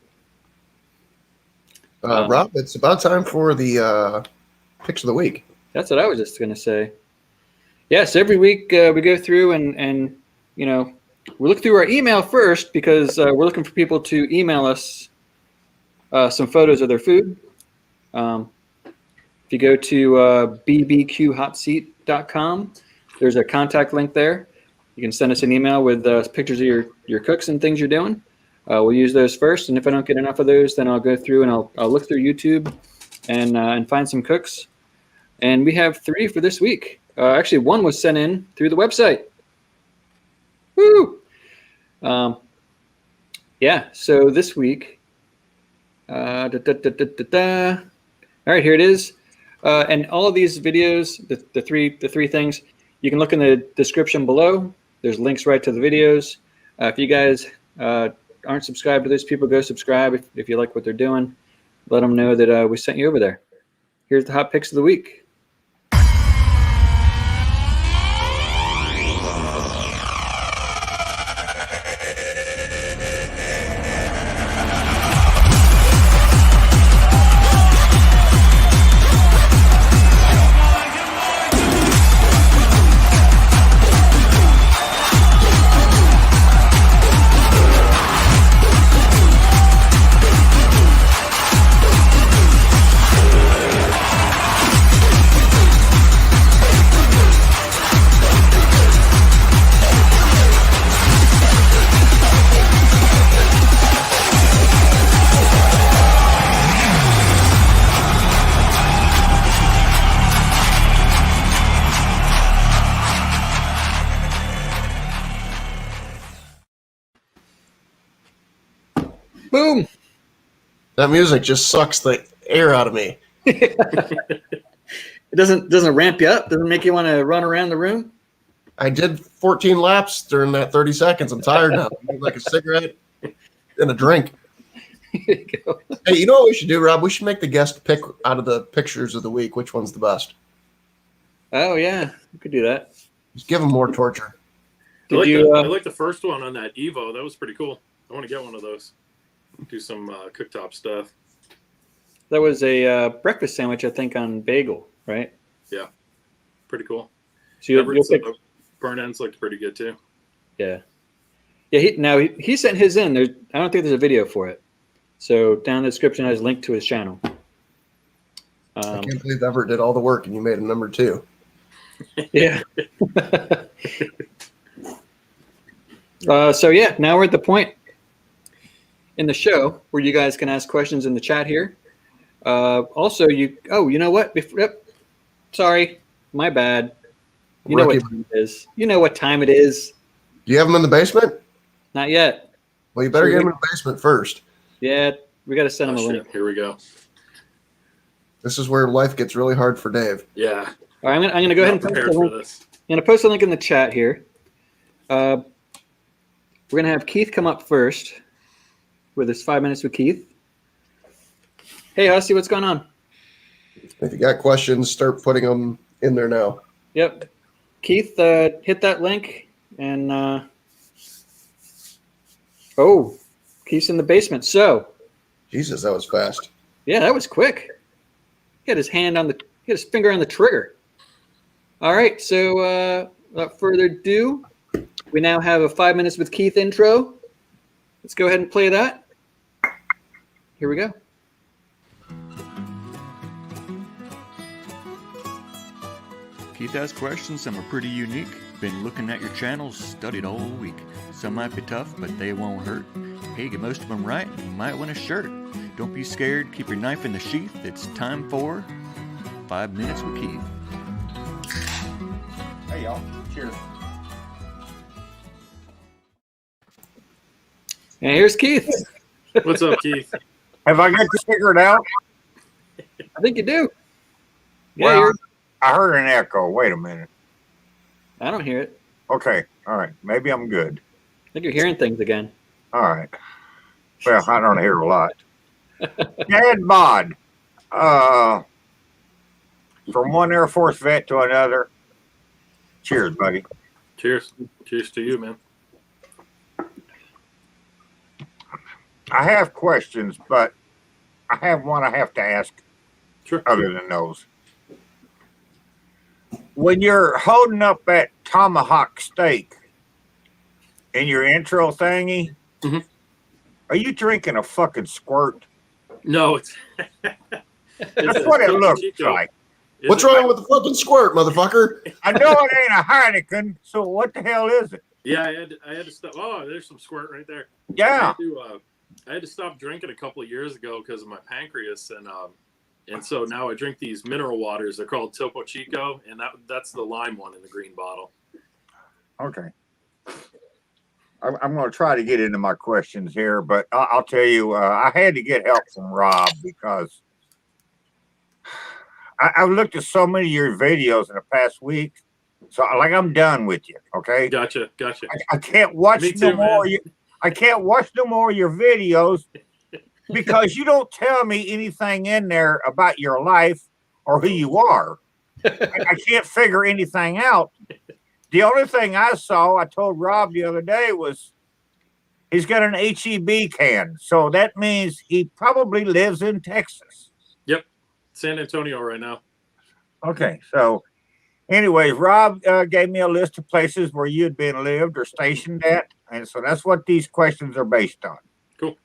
[SPEAKER 2] Rob, it's about time for the Pics of the Week.
[SPEAKER 1] That's what I was just going to say. Yes, every week we go through and we look through our email first because we're looking for people to email us some photos of their food. If you go to bbqhotseat.com, there's a contact link there. You can send us an email with pictures of your cooks and things you're doing. We'll use those first, and if I don't get enough of those, then I'll go through and I'll look through YouTube and find some cooks. And we have 3 for this week. Actually, 1 was sent in through the website. Woo! Yeah. So this week, all right, here it is. And all of these videos, the three things, you can look in the description below. There's links right to the videos. If you guys aren't subscribed to those people, go subscribe if you like what they're doing. Let them know that we sent you over there. Here's the hot picks of the week. Boom.
[SPEAKER 2] That music just sucks the air out of me.
[SPEAKER 1] It doesn't ramp you up. Doesn't make you want to run around the room.
[SPEAKER 2] I did 14 laps during that 30 seconds. I'm tired now. I need like a cigarette and a drink.
[SPEAKER 1] Here you go.
[SPEAKER 2] Hey, you know what we should do, Rob? We should make the guest pick out of the pictures of the week which one's the best.
[SPEAKER 1] Oh yeah, you could do that.
[SPEAKER 2] Just give them more torture.
[SPEAKER 3] I
[SPEAKER 1] Did
[SPEAKER 3] like the first one on that Evo. That was pretty cool. I want to get one of those. Do some cooktop stuff.
[SPEAKER 1] That was a breakfast sandwich, I think, on bagel, right?
[SPEAKER 3] Yeah, pretty cool.
[SPEAKER 1] So you'll pick,
[SPEAKER 3] burnt ends looked pretty good too.
[SPEAKER 1] yeah. He sent his in. I don't think there's a video for it. So down in the description has a link to his channel.
[SPEAKER 2] I can't believe Everett did all the work and you made him number 2.
[SPEAKER 1] Yeah. So yeah, now we're at the point in the show where you guys can ask questions in the chat here. Also, you know what? Sorry, my bad. You know what time it is. You know what time it is.
[SPEAKER 2] Do you have them in the basement?
[SPEAKER 1] Not yet.
[SPEAKER 2] Well, you better get them in the basement first.
[SPEAKER 1] Yeah, we got to send them a link.
[SPEAKER 3] Here we go.
[SPEAKER 2] This is where life gets really hard for Dave.
[SPEAKER 3] Yeah,
[SPEAKER 1] All right, I'm gonna go ahead and post
[SPEAKER 3] prepared
[SPEAKER 1] the
[SPEAKER 3] for
[SPEAKER 1] link.
[SPEAKER 3] this.
[SPEAKER 1] I'm gonna post a link in the chat here. We're gonna have Keith come up first with his 5 minutes with Keith. Hey, Hussy, what's going on?
[SPEAKER 2] If you got questions, start putting them in there now.
[SPEAKER 1] Yep. Keith, hit that link and oh, Keith's in the basement. So
[SPEAKER 2] Jesus, that was fast.
[SPEAKER 1] yeah, that was quick. He had his finger on the trigger. All right, so without further ado, we now have a 5 minutes with Keith intro. Let's go ahead and play that. Here we go.
[SPEAKER 5] Keith has questions, some are pretty unique. Been looking at your channels, studied all week. Some might be tough, but they won't hurt. Hey, get most of them right, and you might win a shirt. Don't be scared, keep your knife in the sheath. It's time for 5 minutes with Keith.
[SPEAKER 6] Hey, y'all. Cheers.
[SPEAKER 1] And here's Keith.
[SPEAKER 3] What's up, Keith?
[SPEAKER 6] Have I got this figured out?
[SPEAKER 1] I think you do. Yeah,
[SPEAKER 6] Well, I heard an echo. Wait a minute.
[SPEAKER 1] I don't hear it.
[SPEAKER 6] Okay. All right. Maybe I'm good.
[SPEAKER 1] I think you're hearing things again.
[SPEAKER 6] All right. Well, I don't hear a lot. Dad Bod. From one Air Force vet to another. Cheers, buddy.
[SPEAKER 3] Cheers. Cheers to you, man.
[SPEAKER 6] I have questions, but I have one I have to ask
[SPEAKER 3] Sure.
[SPEAKER 6] other than those. When you're holding up that tomahawk steak in your intro thingy,
[SPEAKER 3] Mhm.
[SPEAKER 6] are you drinking a fucking squirt?
[SPEAKER 3] No, it's
[SPEAKER 6] That's what it looks
[SPEAKER 3] Chico.
[SPEAKER 6] like.
[SPEAKER 3] Is
[SPEAKER 2] What's
[SPEAKER 3] it-
[SPEAKER 2] wrong with the fucking squirt, motherfucker?
[SPEAKER 6] I know it ain't a Heineken, so what the hell is it?
[SPEAKER 3] Yeah, I had to stop. Oh, there's some squirt right there.
[SPEAKER 6] Yeah.
[SPEAKER 3] I had to stop drinking a couple of years ago because of my pancreas, and so now I drink these mineral waters. They're called Topo Chico, and that's the lime one in the green bottle.
[SPEAKER 6] Okay. I'm going to try to get into my questions here, but I'll tell you, I had to get help from Rob because I've looked at so many of your videos in the past week. So, like, I'm done with you. Okay.
[SPEAKER 3] Gotcha.
[SPEAKER 6] I can't watch
[SPEAKER 3] Me
[SPEAKER 6] no
[SPEAKER 3] too,
[SPEAKER 6] more.
[SPEAKER 3] man.
[SPEAKER 6] I can't watch no more of your videos because you don't tell me anything in there about your life or who you are. I can't figure anything out. The only thing I saw, I told Rob the other day, was he's got an HEB can. So that means he probably lives in Texas.
[SPEAKER 3] Yep, San Antonio right now.
[SPEAKER 6] Okay. So, anyways, Rob gave me a list of places where you'd been lived or stationed at. And so that's what these questions are based on.
[SPEAKER 3] Cool.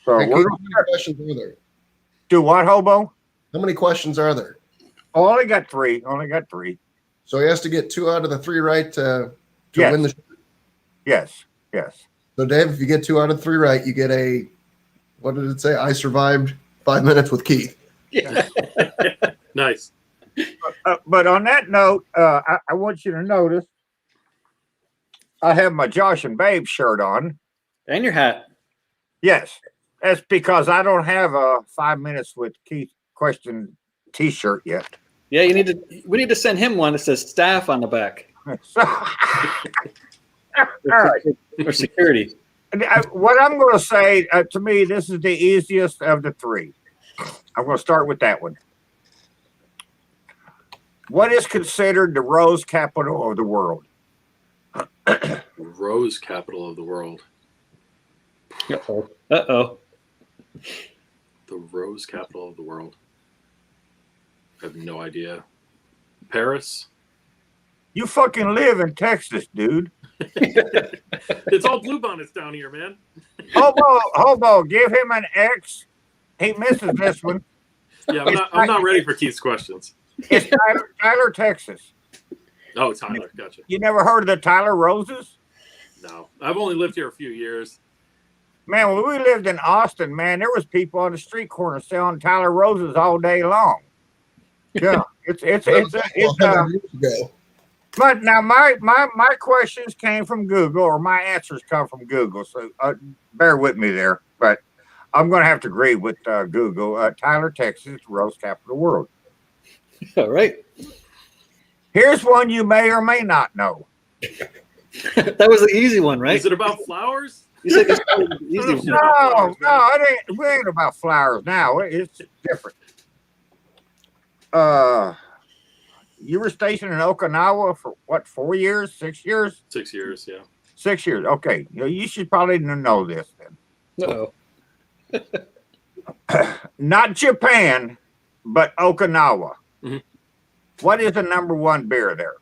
[SPEAKER 6] So
[SPEAKER 2] Hey,
[SPEAKER 6] we're
[SPEAKER 2] Keith,
[SPEAKER 6] going
[SPEAKER 2] how many questions are there?
[SPEAKER 6] do what, Hobo?
[SPEAKER 2] How many questions are there?
[SPEAKER 6] Oh, only got three. Only got three.
[SPEAKER 2] So he has to get 2 out of the 3 right to
[SPEAKER 6] Yes.
[SPEAKER 2] win the.
[SPEAKER 6] Yes. Yes.
[SPEAKER 2] So Dave, if you get 2 out of 3 right, you get a. What did it say? I survived 5 minutes with Keith.
[SPEAKER 1] Yeah.
[SPEAKER 3] Nice.
[SPEAKER 6] But on that note, I want you to notice I have my Josh and Babe shirt on.
[SPEAKER 1] And your hat.
[SPEAKER 6] Yes. That's because I don't have a 5 minutes with Keith question T-shirt yet.
[SPEAKER 1] Yeah, we need to send him one that says staff on the back.
[SPEAKER 6] So, all right.
[SPEAKER 1] Or security.
[SPEAKER 6] What I'm going to say, to me, this is the easiest of the 3. I'm going to start with that one. What is considered the rose capital of the world?
[SPEAKER 3] Rose capital of the world.
[SPEAKER 1] Uh-oh. Uh-oh.
[SPEAKER 3] The rose capital of the world. I have no idea. Paris?
[SPEAKER 6] You fucking live in Texas, dude.
[SPEAKER 3] It's all bluebonnets down here, man.
[SPEAKER 6] Hobo, give him an X. He misses this one.
[SPEAKER 3] Yeah, I'm not ready for Keith's questions.
[SPEAKER 6] It's Tyler, Texas.
[SPEAKER 3] Oh, Tyler, gotcha.
[SPEAKER 6] You never heard of the Tyler Roses?
[SPEAKER 3] No, I've only lived here a few years.
[SPEAKER 6] Man, when we lived in Austin, man, there was people on the street corner selling Tyler Roses all day long. Yeah, it's
[SPEAKER 2] Years ago.
[SPEAKER 6] But now my questions came from Google, or my answers come from Google. So bear with me there. But I'm going to have to agree with Google. Tyler, Texas, rose capital of the world.
[SPEAKER 1] All right.
[SPEAKER 6] Here's one you may or may not know.
[SPEAKER 1] That was the easy one, right?
[SPEAKER 3] Is it about flowers?
[SPEAKER 1] You said this was the easy one.
[SPEAKER 6] No, it ain't about flowers now. It's different. You were stationed in Okinawa for what, 4 years, 6 years?
[SPEAKER 3] 6 years, yeah.
[SPEAKER 6] 6 years. Okay. You should probably know this then.
[SPEAKER 1] Uh-oh.
[SPEAKER 6] Not Japan, but Okinawa.
[SPEAKER 3] Mhm.
[SPEAKER 6] What is the number 1 beer there?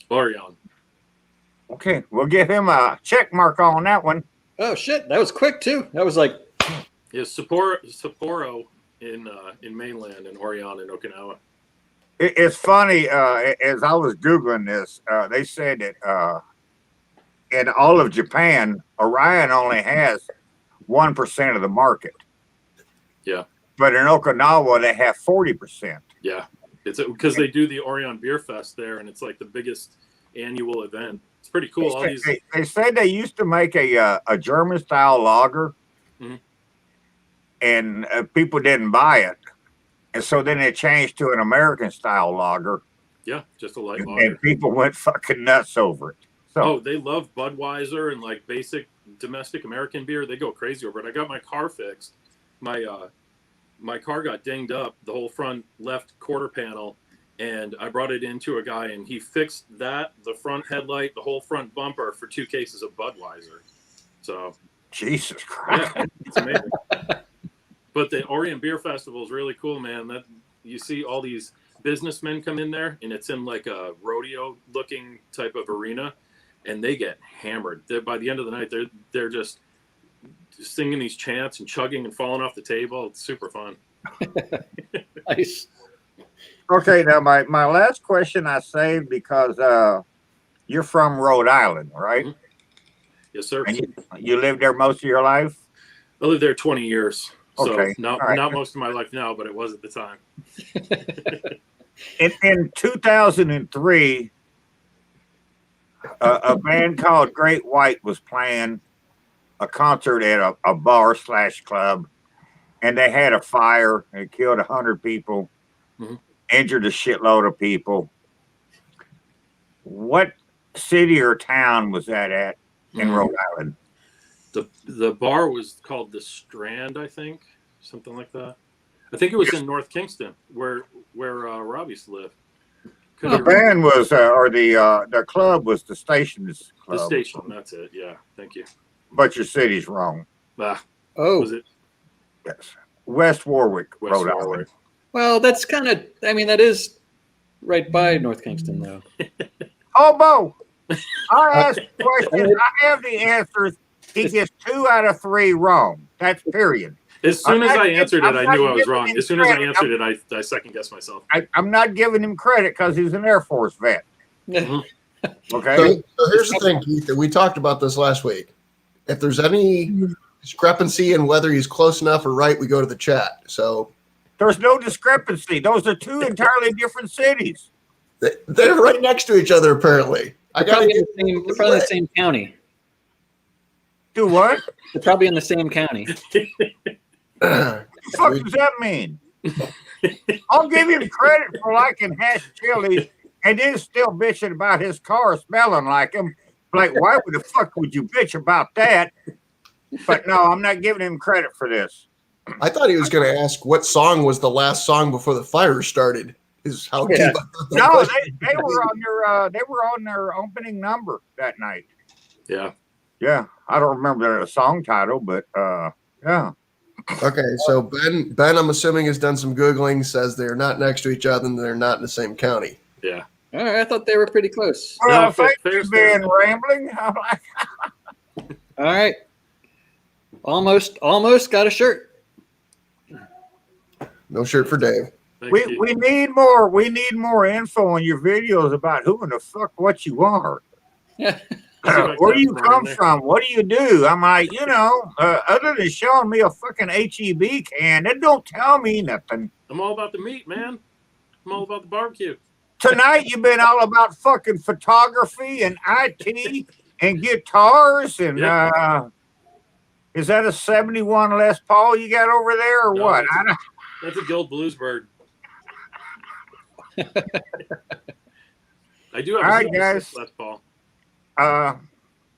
[SPEAKER 3] Orion.
[SPEAKER 6] Okay, we'll give him a check mark on that one.
[SPEAKER 1] Oh shit, that was quick too. That was like,
[SPEAKER 3] Yeah, Sapporo in mainland and Orion in Okinawa.
[SPEAKER 6] It's funny, as I was Googling this, they said that in all of Japan, Orion only has 1% of the market.
[SPEAKER 3] Yeah.
[SPEAKER 6] But in Okinawa, they have 40%.
[SPEAKER 3] Yeah. It's because they do the Orion Beer Fest there, and it's like the biggest annual event. It's pretty cool.
[SPEAKER 6] They said they used to make a German-style lager,
[SPEAKER 3] Mhm.
[SPEAKER 6] and people didn't buy it. And so then they changed to an American-style lager,
[SPEAKER 3] Yeah, just a light lager.
[SPEAKER 6] and people went fucking nuts over it. So,
[SPEAKER 3] Oh, they love Budweiser and like basic domestic American beer. They go crazy over it. I got my car fixed. My car got dinged up, the whole front left quarter panel, and I brought it into a guy, and he fixed that, the front headlight, the whole front bumper for 2 cases of Budweiser. So,
[SPEAKER 6] Jesus Christ.
[SPEAKER 3] yeah, it's amazing. But the Orion Beer Festival is really cool, man. That you see all these businessmen come in there, and it's in like a rodeo-looking type of arena, and they get hammered. By the end of the night, they're just singing these chants and chugging and falling off the table. It's super fun.
[SPEAKER 1] nice.
[SPEAKER 6] Okay, now my last question I saved because you're from Rhode Island, right?
[SPEAKER 3] Mhm. Yes, sir.
[SPEAKER 6] And you lived there most of your life?
[SPEAKER 3] I lived there 20 years. So
[SPEAKER 6] Okay,
[SPEAKER 3] not
[SPEAKER 6] all right.
[SPEAKER 3] not most of my life now, but it was at the time.
[SPEAKER 6] In 2003, a band called Great White was playing a concert at a bar/club, and they had a fire and it killed 100 people,
[SPEAKER 3] Mhm.
[SPEAKER 6] injured a shitload of people. What city or town was that at in
[SPEAKER 3] Mhm.
[SPEAKER 6] Rhode Island?
[SPEAKER 3] The bar was called the Strand, I think, something like that. I think it was in North Kingston, where Rob used to live.
[SPEAKER 6] The band was, or the club was the Station's
[SPEAKER 3] The
[SPEAKER 6] Club.
[SPEAKER 3] station. That's it. Yeah. Thank you.
[SPEAKER 6] But your city's wrong.
[SPEAKER 3] Ah,
[SPEAKER 1] Oh,
[SPEAKER 3] was it
[SPEAKER 6] Yes, West Warwick,
[SPEAKER 3] West
[SPEAKER 6] Rhode
[SPEAKER 3] Warwick?
[SPEAKER 6] Island.
[SPEAKER 1] well, that's kind of. I mean, that is right by North Kingston, though.
[SPEAKER 6] Hobo, I asked questions. I have the answers. He gets 2 out of 3 wrong. That's period.
[SPEAKER 3] As soon as
[SPEAKER 6] I'm not
[SPEAKER 3] I answered
[SPEAKER 6] giving-
[SPEAKER 3] it,
[SPEAKER 6] I'm
[SPEAKER 3] I knew
[SPEAKER 6] not
[SPEAKER 3] I was
[SPEAKER 6] giving
[SPEAKER 3] wrong.
[SPEAKER 6] him
[SPEAKER 3] As soon as I
[SPEAKER 6] credit.
[SPEAKER 3] answered it, I second guessed myself.
[SPEAKER 6] I'm not giving him credit because he's an Air Force vet. Okay.
[SPEAKER 2] So here's the thing, Keith, that we talked about this last week. If there's any discrepancy in whether he's close enough or right, we go to the chat. So
[SPEAKER 6] There's no discrepancy. Those are 2 entirely different cities.
[SPEAKER 2] they're right next to each otter, apparently. I
[SPEAKER 1] They're
[SPEAKER 2] got
[SPEAKER 1] probably,
[SPEAKER 2] to
[SPEAKER 1] in the same, they're probably in the same county.
[SPEAKER 6] Do what?
[SPEAKER 1] They're probably in the same county.
[SPEAKER 6] What the fuck does that mean? I'll give him credit for liking hash chilies and then still bitching about his car smelling like him. Like, why would the fuck would you bitch about that? But no, I'm not giving him credit for this.
[SPEAKER 2] I thought he was going to ask what song was the last song before the fire started. Is how deep
[SPEAKER 1] Yeah.
[SPEAKER 2] I thought that
[SPEAKER 6] No,
[SPEAKER 2] question
[SPEAKER 6] they were on their opening number that night.
[SPEAKER 3] Yeah.
[SPEAKER 6] Yeah, I don't remember the song title, but yeah.
[SPEAKER 2] Okay, so Ben, I'm assuming, has done some Googling, says they're not next to each other and they're not in the same county.
[SPEAKER 3] Yeah.
[SPEAKER 1] All right, I thought they were pretty close.
[SPEAKER 6] Well,
[SPEAKER 3] No,
[SPEAKER 6] thank
[SPEAKER 3] fair
[SPEAKER 6] you, being rambling. I'm like,
[SPEAKER 1] All right, almost got a shirt.
[SPEAKER 2] No shirt for Dave.
[SPEAKER 3] Thank
[SPEAKER 6] we
[SPEAKER 3] you.
[SPEAKER 6] need more info on your videos about who in the fuck what you are.
[SPEAKER 1] Yeah.
[SPEAKER 6] Where do you come from? What do you do? I'm like, other than showing me a fucking HEB can, it don't tell me nothing.
[SPEAKER 3] I'm all about the meat, man. I'm all about the barbecue.
[SPEAKER 6] Tonight you've been all about fucking photography and IT and guitars and is that a 71 Les Paul you got over there or
[SPEAKER 3] No,
[SPEAKER 6] what?
[SPEAKER 3] That's a Guild Bluesbird. I do have
[SPEAKER 6] All
[SPEAKER 3] a
[SPEAKER 6] right,
[SPEAKER 3] 76
[SPEAKER 6] guys.
[SPEAKER 3] Les Paul.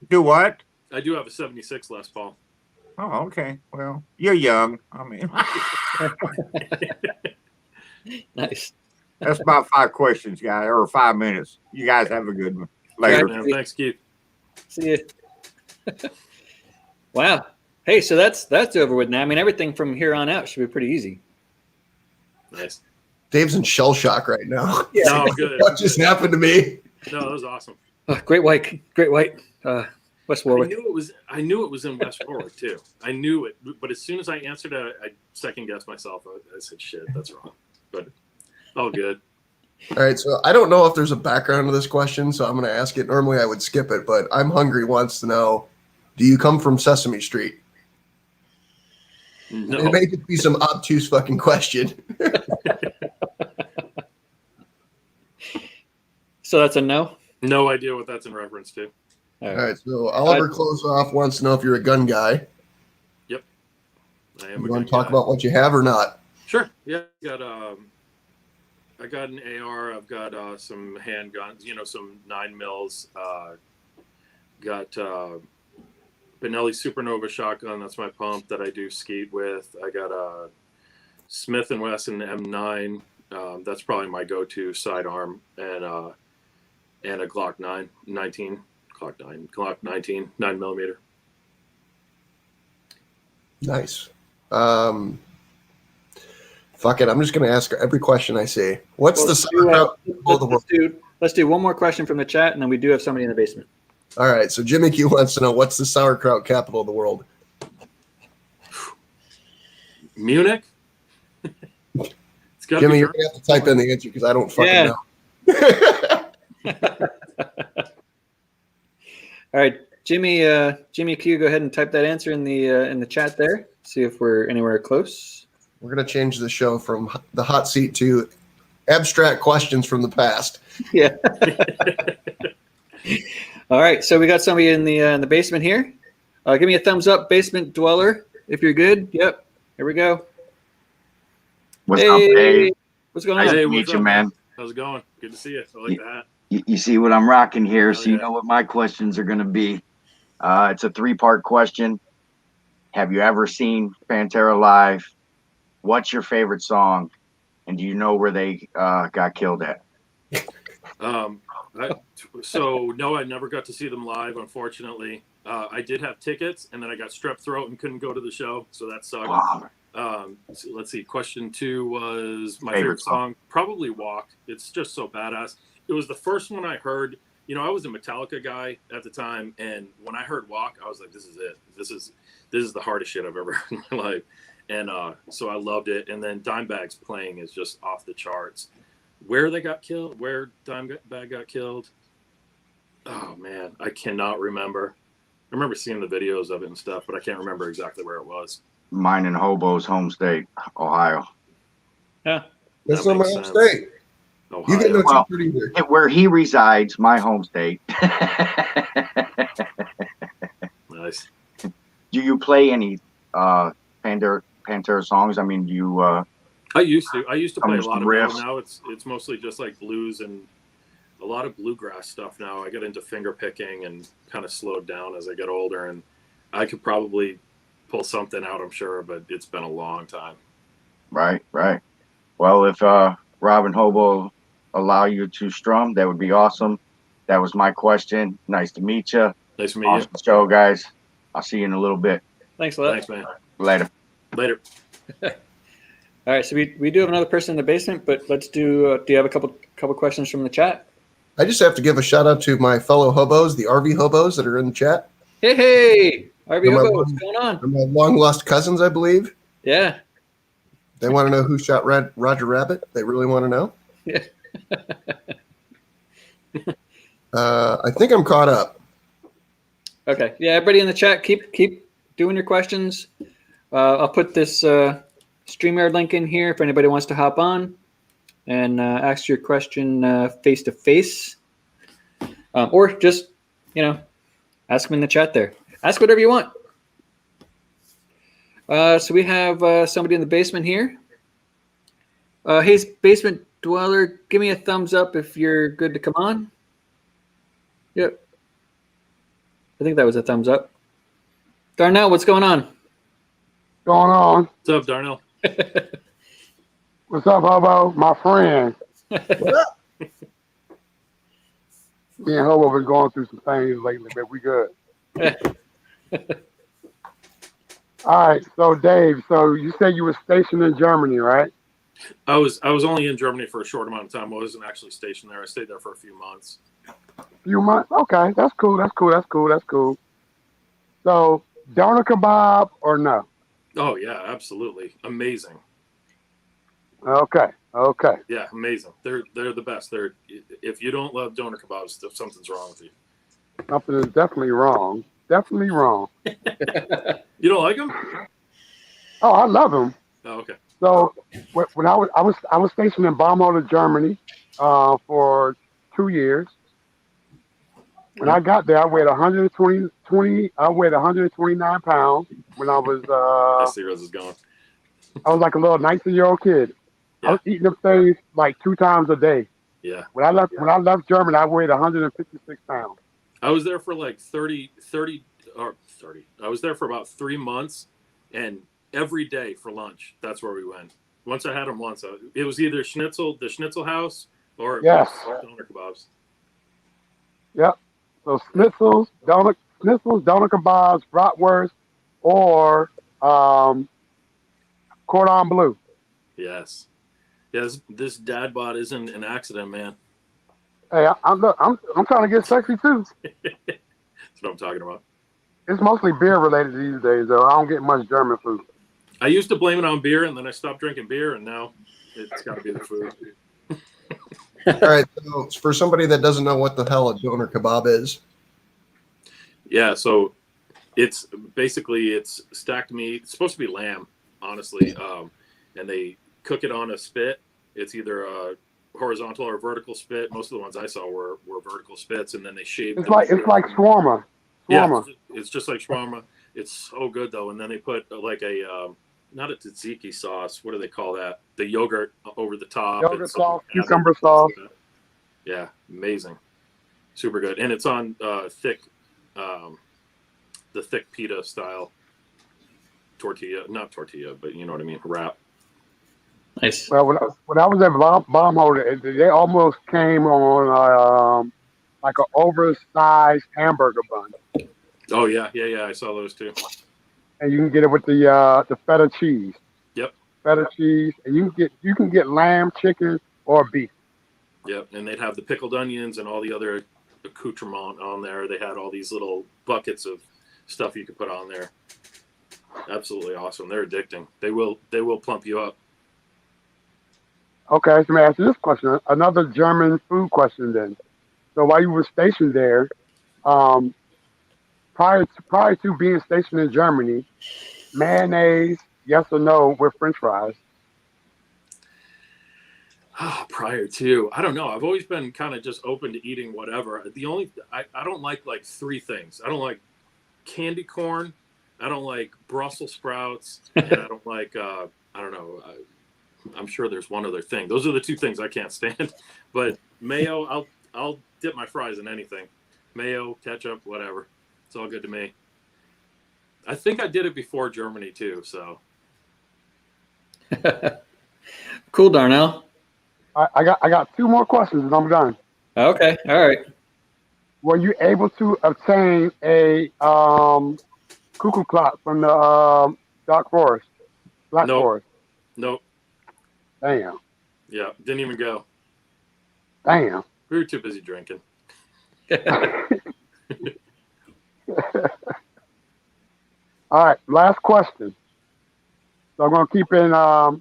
[SPEAKER 6] Do what?
[SPEAKER 3] I do have a 76 Les Paul.
[SPEAKER 6] Oh, okay. Well, you're young. I mean,
[SPEAKER 1] Nice.
[SPEAKER 6] that's about 5 questions, guys, or 5 minutes. You guys have a good one. Later.
[SPEAKER 3] Man, thanks, Keith.
[SPEAKER 1] See you. Wow. Hey, so that's over with now. I mean, everything from here on out should be pretty easy.
[SPEAKER 3] Nice.
[SPEAKER 2] Dave's in shell shock right now.
[SPEAKER 1] Yeah.
[SPEAKER 3] No, good.
[SPEAKER 2] What just happened to me?
[SPEAKER 3] No, that was awesome.
[SPEAKER 1] Oh, Great White. West Warwick.
[SPEAKER 3] I knew it was in West Warwick too. I knew it, but as soon as I answered it, I second guessed myself. I said, "Shit, that's wrong." But all good.
[SPEAKER 2] All right, so I don't know if there's a background to this question, so I'm going to ask it. Normally I would skip it, but I'm Hungry wants to know, do you come from Sesame Street?
[SPEAKER 3] No,
[SPEAKER 2] It may just be some obtuse fucking question.
[SPEAKER 1] So that's a no?
[SPEAKER 3] no idea what that's in reference to.
[SPEAKER 1] All
[SPEAKER 2] All
[SPEAKER 1] right.
[SPEAKER 2] right, so Oliver Close Off wants to know if you're a gun guy.
[SPEAKER 3] I am.
[SPEAKER 2] You
[SPEAKER 3] a
[SPEAKER 2] want
[SPEAKER 3] good
[SPEAKER 2] to talk
[SPEAKER 3] guy.
[SPEAKER 2] about what you have or not?
[SPEAKER 3] Sure. Yeah, I got an AR. I've got some handguns. Some 9mm. Got Benelli Supernova shotgun. That's my pump that I do skeet with. I got a Smith & Wesson M9. That's probably my go-to sidearm, and a Glock 19 9mm.
[SPEAKER 2] Nice. Fuck it. I'm just going to ask every question I see. What's the sauerkraut of the world?
[SPEAKER 1] Let's do one more question from the chat, and then we do have somebody in the basement.
[SPEAKER 2] All right. So Jimmy Q wants to know, what's the sauerkraut capital of the world?
[SPEAKER 3] Munich. It's gotta
[SPEAKER 2] Jimmy,
[SPEAKER 3] be
[SPEAKER 2] you're going to have to type in the answer because I don't fucking know.
[SPEAKER 1] All right, Jimmy Q, go ahead and type that answer in the chat there. See if we're anywhere close.
[SPEAKER 2] We're going to change the show from the hot seat to abstract questions from the past.
[SPEAKER 1] Yeah. All right, so we got somebody in the basement here. Give me a thumbs up, basement dweller, if you're good. Yep, here we go.
[SPEAKER 7] What's up, Dave?
[SPEAKER 1] What's going
[SPEAKER 7] Nice
[SPEAKER 1] on?
[SPEAKER 7] to
[SPEAKER 3] Hey,
[SPEAKER 7] meet
[SPEAKER 3] what's
[SPEAKER 7] you,
[SPEAKER 3] up,
[SPEAKER 7] man.
[SPEAKER 3] How's it going? Good to see you. I like that.
[SPEAKER 7] You see what I'm rocking here,
[SPEAKER 3] Oh,
[SPEAKER 7] so you
[SPEAKER 3] yeah.
[SPEAKER 7] know what my questions are going to be. It's a 3-part question. Have you ever seen Pantera live? What's your favorite song? And do you know where they got killed at?
[SPEAKER 3] So no, I never got to see them live, unfortunately. I did have tickets, and then I got strep throat and couldn't go to the show, so that sucked.
[SPEAKER 7] Wow.
[SPEAKER 3] So let's see. Question 2 was my favorite song. Probably "Walk." It's just so badass. It was the first one I heard. I was a Metallica guy at the time, and when I heard "Walk," I was like, "This is it. This is the hardest shit I've ever heard in my life." And so I loved it. And then Dimebag's playing is just off the charts. Where they got killed, where Dimebag got killed, oh man, I cannot remember. I remember seeing the videos of it and stuff, but I can't remember exactly where it was.
[SPEAKER 7] Mine in Hobo's home state, Ohio.
[SPEAKER 1] Yeah.
[SPEAKER 2] That's
[SPEAKER 3] That
[SPEAKER 2] not my
[SPEAKER 3] makes
[SPEAKER 2] home
[SPEAKER 3] sense.
[SPEAKER 2] state.
[SPEAKER 3] Ohio.
[SPEAKER 2] You get no
[SPEAKER 7] Well,
[SPEAKER 2] secret either.
[SPEAKER 7] Where he resides, my home state.
[SPEAKER 3] Nice.
[SPEAKER 7] Do you play any Pantera songs? I mean, do you
[SPEAKER 3] I used to play a
[SPEAKER 7] Some
[SPEAKER 3] lot of
[SPEAKER 7] riffs.
[SPEAKER 3] metal. Now it's mostly just like blues and a lot of bluegrass stuff now. I got into finger picking and kind of slowed down as I get older, and I could probably pull something out, I'm sure, but it's been a long time.
[SPEAKER 7] Right. Well, if Rob and Hobo allow you to strum, that would be awesome. That was my question. Nice to meet you.
[SPEAKER 3] Nice to meet
[SPEAKER 7] Awesome show, guys. I'll see you in a little bit.
[SPEAKER 1] Thanks a
[SPEAKER 3] you.
[SPEAKER 1] lot.
[SPEAKER 3] Thanks, man.
[SPEAKER 7] Later.
[SPEAKER 3] Later.
[SPEAKER 1] All right, so we do have another person in the basement, but let's do. Do you have a couple questions from the chat?
[SPEAKER 2] I just have to give a shout out to my fellow hobos, the RV hobos that are in the chat.
[SPEAKER 1] Hey, RV
[SPEAKER 2] Am I
[SPEAKER 1] Hobo,
[SPEAKER 2] one-
[SPEAKER 1] what's going on?
[SPEAKER 2] They're my long lost cousins, I believe.
[SPEAKER 1] Yeah.
[SPEAKER 2] They want to know who shot Roger Rabbit. They really want to know.
[SPEAKER 1] Yeah.
[SPEAKER 2] I think I'm caught up.
[SPEAKER 1] Okay. Yeah, everybody in the chat, keep doing your questions. I'll put this StreamYard link in here if anybody wants to hop on and ask your question face to face, or just ask them in the chat there. Ask whatever you want. So we have somebody in the basement here. Hey, basement dweller, give me a thumbs up if you're good to come on. Yep. I think that was a thumbs up. Darnell, what's going on?
[SPEAKER 8] Going on?
[SPEAKER 3] What's up, Darnell?
[SPEAKER 8] What's up, Hobo? My friend. Me and Hobo been going through some things lately, but we good. All right, so Dave, so you said you were stationed in Germany, right?
[SPEAKER 3] I was only in Germany for a short amount of time. I wasn't actually stationed there. I stayed there for a few months.
[SPEAKER 8] Few months? Okay, that's cool. So, doner kebab or no?
[SPEAKER 3] Oh yeah, absolutely amazing.
[SPEAKER 8] Okay.
[SPEAKER 3] Yeah, amazing. They're the best. If you don't love doner kebabs, something's wrong with you.
[SPEAKER 8] Something is definitely wrong. Definitely wrong.
[SPEAKER 3] You don't like them?
[SPEAKER 8] Oh, I love them.
[SPEAKER 3] Oh, okay.
[SPEAKER 8] So when I was stationed in Baumholder, Germany, for 2 years. When I got there, I weighed 129 pounds. When I was
[SPEAKER 3] I see where this is going.
[SPEAKER 8] I was like a little 19-year-old kid.
[SPEAKER 3] Yeah.
[SPEAKER 8] I was eating them things like 2 times a day.
[SPEAKER 3] Yeah.
[SPEAKER 8] When I left Germany, I weighed 156 pounds.
[SPEAKER 3] I was there for like 30. I was there for about 3 months, and every day for lunch, that's where we went. Once I had them once, it was either the Schnitzel House, or
[SPEAKER 8] Yes.
[SPEAKER 3] doner kebabs.
[SPEAKER 8] Yep. So schnitzels, doner kebabs, bratwurst, or cordon bleu.
[SPEAKER 3] Yes. Yes. This Dad Bod isn't an accident, man.
[SPEAKER 8] Hey, I'm trying to get sexy too.
[SPEAKER 3] That's what I'm talking about.
[SPEAKER 8] It's mostly beer related these days, though. I don't get much German food.
[SPEAKER 3] I used to blame it on beer, and then I stopped drinking beer, and now it's got to be the food.
[SPEAKER 2] All right. So for somebody that doesn't know what the hell a doner kebab is,
[SPEAKER 3] Yeah, so it's stacked meat. It's supposed to be lamb, honestly, and they cook it on a spit. It's either a horizontal or vertical spit. Most of the ones I saw were vertical spits, and then they shave.
[SPEAKER 8] It's like shawarma.
[SPEAKER 3] Yeah, it's just like shawarma. It's so good though, and then they put like a not a tzatziki sauce. What do they call that? The yogurt over the top.
[SPEAKER 8] Yogurt sauce, cucumber sauce.
[SPEAKER 3] Yeah, amazing, super good, and it's on thick, the thick pita style tortilla, not tortilla, but you know what I mean, wrap.
[SPEAKER 1] Nice.
[SPEAKER 8] Well, when I was at Baumholder, they almost came on like an oversized hamburger bun,
[SPEAKER 3] Oh yeah. I saw those too.
[SPEAKER 8] and you can get it with the feta cheese.
[SPEAKER 3] Yep.
[SPEAKER 8] Feta cheese, and you can get lamb, chicken, or beef.
[SPEAKER 3] Yep, and they'd have the pickled onions and all the other accoutrement on there. They had all these little buckets of stuff you could put on there. Absolutely awesome. They're addicting. They will plump you up.
[SPEAKER 8] Okay, so let me ask you this question. Another German food question then. So while you were stationed there, prior to being stationed in Germany, mayonnaise, yes or no, with French fries?
[SPEAKER 3] Prior to, I don't know. I've always been kind of just open to eating whatever. I don't like 3 things. I don't like candy corn. I don't like Brussels sprouts, and I don't like I don't know. I'm sure there's one other thing. Those are the 2 things I can't stand. But mayo, I'll dip my fries in anything. Mayo, ketchup, whatever. It's all good to me. I think I did it before Germany too. So
[SPEAKER 1] Cool, Darnell.
[SPEAKER 8] I got 2 more questions and I'm done.
[SPEAKER 1] Okay. All right.
[SPEAKER 8] Were you able to obtain a cuckoo clock from the dark forest, black
[SPEAKER 3] Nope.
[SPEAKER 8] forest?
[SPEAKER 3] nope.
[SPEAKER 8] Damn.
[SPEAKER 3] Yeah, didn't even go.
[SPEAKER 8] Damn.
[SPEAKER 3] We were too busy drinking.
[SPEAKER 8] All right, last question. So I'm gonna keep my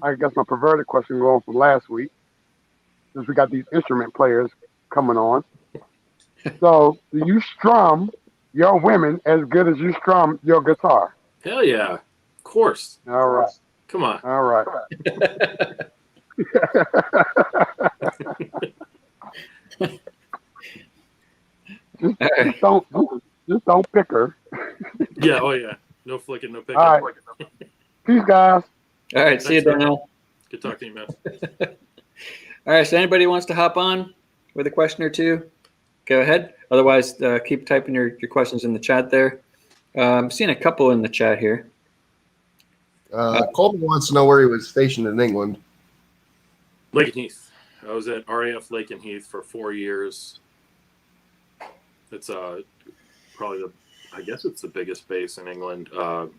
[SPEAKER 8] I guess my perverted question going from last week, since we got these instrument players coming on. So, do you strum your women as good as you strum your guitar?
[SPEAKER 3] Hell yeah, of course.
[SPEAKER 8] All right.
[SPEAKER 3] Come on.
[SPEAKER 8] All right. just don't pick her.
[SPEAKER 3] Yeah. Oh yeah. No flicking, no picking.
[SPEAKER 8] All right. Peace, guys.
[SPEAKER 1] All right. See you,
[SPEAKER 3] Thanks, man.
[SPEAKER 1] Darnell.
[SPEAKER 3] Good talking to you, man.
[SPEAKER 1] All right. So anybody wants to hop on with a question or two, go ahead. Otherwise, keep typing your questions in the chat there. I'm seeing a couple in the chat here.
[SPEAKER 2] Coleman wants to know where he was stationed in England.
[SPEAKER 3] Lakenheath. I was at RAF Lakenheath for 4 years. It's probably I guess it's the biggest base in England,